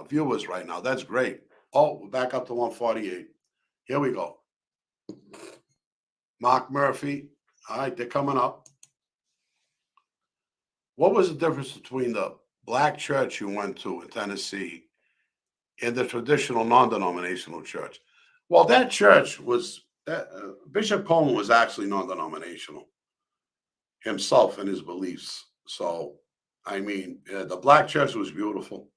viewers right now. That's great. Oh, we're back up to 148. Here we go. Mark Murphy. All right, they're coming up. What was the difference between the black church you went to in Tennessee and the traditional non-denominational church? Well, that church was, Bishop Coleman was actually non-denominational himself and his beliefs. So, I mean, the black church was beautiful.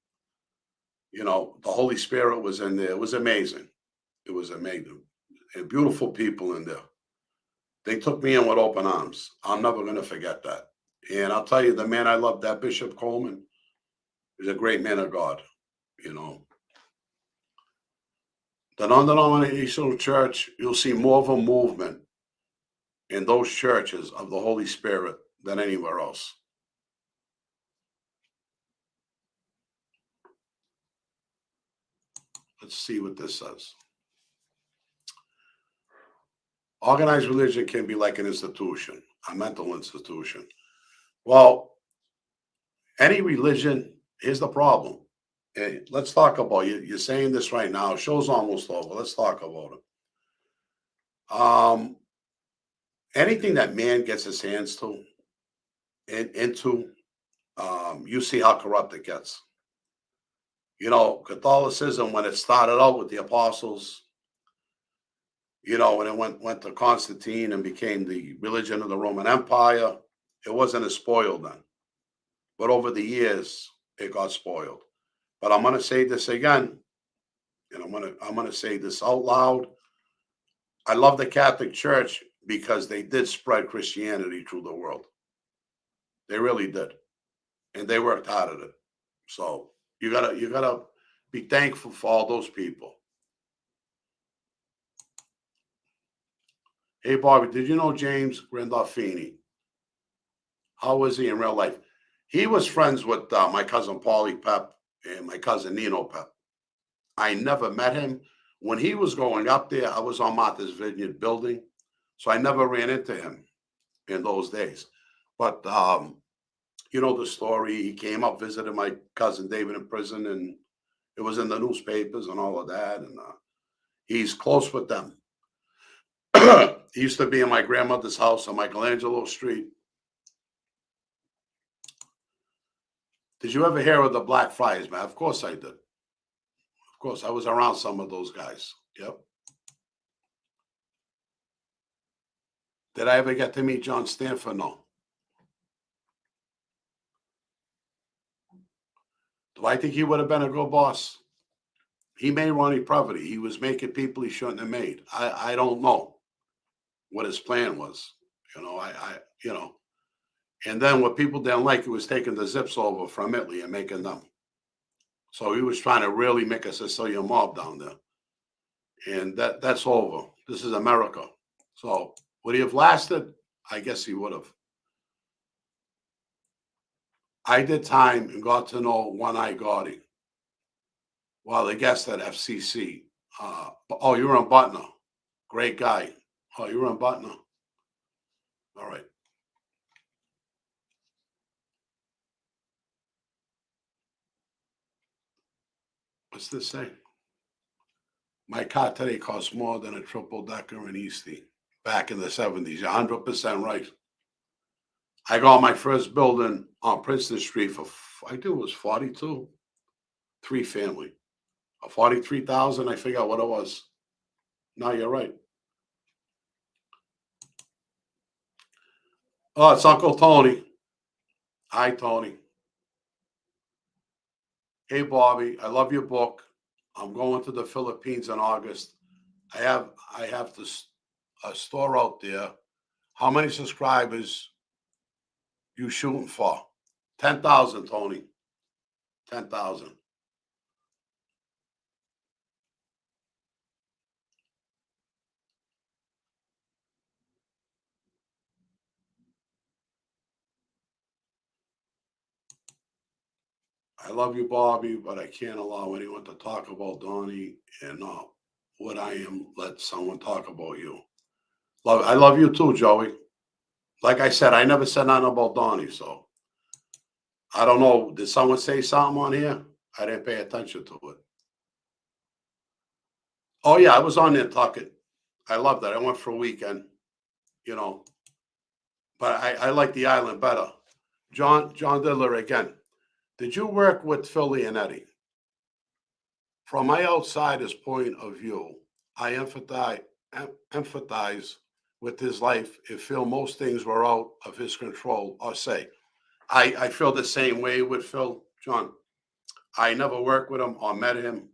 The Holy Spirit was in there. It was amazing. It was amazing. And beautiful people in there. They took me in with open arms. I'm never going to forget that. And I'll tell you, the man I love, that Bishop Coleman, is a great man of God. The non-denominational church, you'll see more of a movement in those churches of the Holy Spirit than anywhere else. Let's see what this says. Organized religion can be like an institution, a mental institution. Well, any religion, here's the problem. Hey, let's talk about it. You're saying this right now. Show's almost over. Let's talk about it. Anything that man gets his hands to into, you see how corrupt it gets. Catholicism, when it started out with the apostles, when it went to Constantine and became the religion of the Roman Empire, it wasn't as spoiled then. But over the years, it got spoiled. But I'm going to say this again, and I'm going to say this out loud. I love the Catholic Church because they did spread Christianity through the world. They really did, and they worked hard at it. So you gotta be thankful for all those people. Hey, Bobby, did you know James Gandolfini? How was he in real life? He was friends with my cousin Paulie Pep and my cousin Nino Pep. I never met him. When he was going up there, I was on Martha's Vineyard building, so I never ran into him in those days. But you know the story. He came up, visited my cousin David in prison, and it was in the newspapers and all of that. And he's close with them. He used to be in my grandmother's house on Michelangelo Street. Did you ever hear of the Black Friars, man? Of course I did. Of course, I was around some of those guys. Yep. Did I ever get to meet John Stanford? No. Do I think he would have been a good boss? He made Ronnie Previty. He was making people he shouldn't have made. I don't know. what his plan was. And then what people didn't like, he was taking the zips over from Italy and making them. So he was trying to really make a Sicilian mob down there. And that's over. This is America. So would he have lasted? I guess he would have. I did time and got to know One-Eye Gotti while the guest at FCC. You were in Butner. Great guy. Oh, you were in Butner. All right. What's this say? My car today costs more than a triple-decker in Eastie back in the 70s. You're 100% right. I got my first building on Princeton Street for, I think it was 42, 3-family. 43,000, I forgot what it was. No, you're right. Oh, it's Uncle Tony. Hi, Tony. Hey, Bobby, I love your book. I'm going to the Philippines in August. I have this store out there. How many subscribers you shooting for? 10,000, Tony. 10,000. I love you, Bobby, but I can't allow anyone to talk about Donnie and what I am. Let someone talk about you. I love you too, Joey. Like I said, I never said nothing about Donnie, so I don't know. Did someone say something on here? I didn't pay attention to it. Oh yeah, I was on Nantucket. I loved it. I went for a weekend, but I like the island better. John Diddler again. Did you work with Philly and Eddie? From my outsider's point of view, I empathize with his life and feel most things were out of his control or say. I feel the same way with Phil, John. I never worked with him or met him.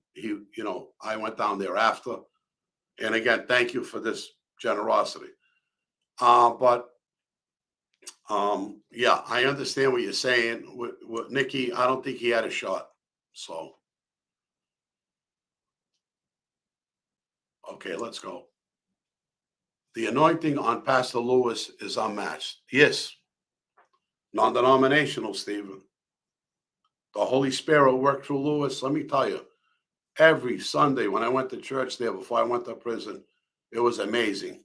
I went down there after. And again, thank you for this generosity. Yeah, I understand what you're saying. With Nikki, I don't think he had a shot. So, okay, let's go. The anointing on Pastor Lewis is unmatched. Yes, non-denominational, Stephen. The Holy Spirit worked through Lewis. Let me tell you, every Sunday when I went to church there before I went to prison, it was amazing.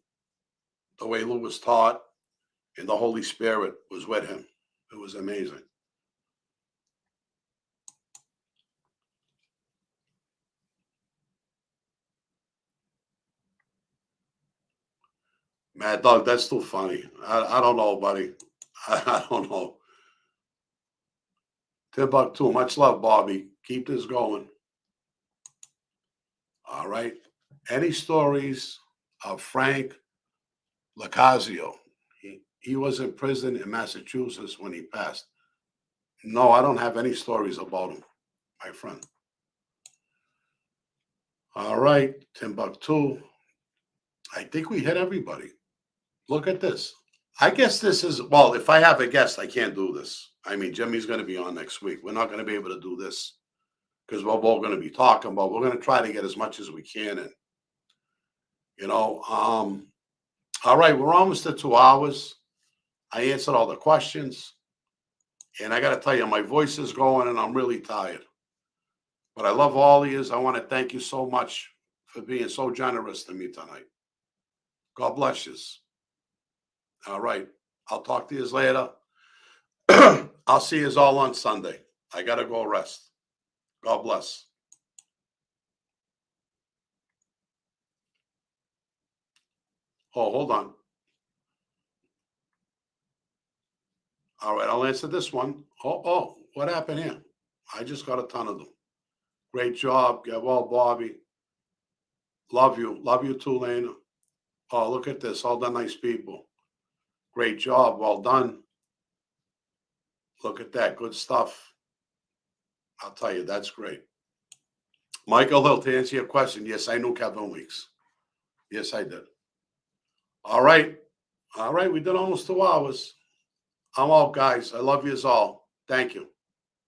The way Lewis taught and the Holy Spirit was with him. It was amazing. Mad Dog, that's too funny. I don't know, buddy. I don't know. Timbuktu, much love, Bobby. Keep this going. All right. Any stories of Frank Lacazio? He was in prison in Massachusetts when he passed. No, I don't have any stories about him, my friend. All right, Timbuktu. I think we hit everybody. Look at this. I guess this is, well, if I have a guest, I can't do this. I mean, Jimmy's going to be on next week. We're not going to be able to do this because we're both going to be talking, but we're going to try to get as much as we can in. All right, we're almost at 2 hours. I answered all the questions. And I got to tell you, my voice is going and I'm really tired. But I love all of you. I want to thank you so much for being so generous to me tonight. God bless you. All right. I'll talk to you later. I'll see you all on Sunday. I got to go rest. God bless. Oh, hold on. All right. I'll answer this one. Oh, what happened here? I just got a ton of them. Great job. Get well, Bobby. Love you. Love you too, Lena. Oh, look at this. All the nice people. Great job. Well done. Look at that. Good stuff. I'll tell you, that's great. Michael Hill, to answer your question, yes, I knew Kevin Weeks. Yes, I did. All right. All right. We did almost 2 hours. I'm out, guys. I love you all. Thank you.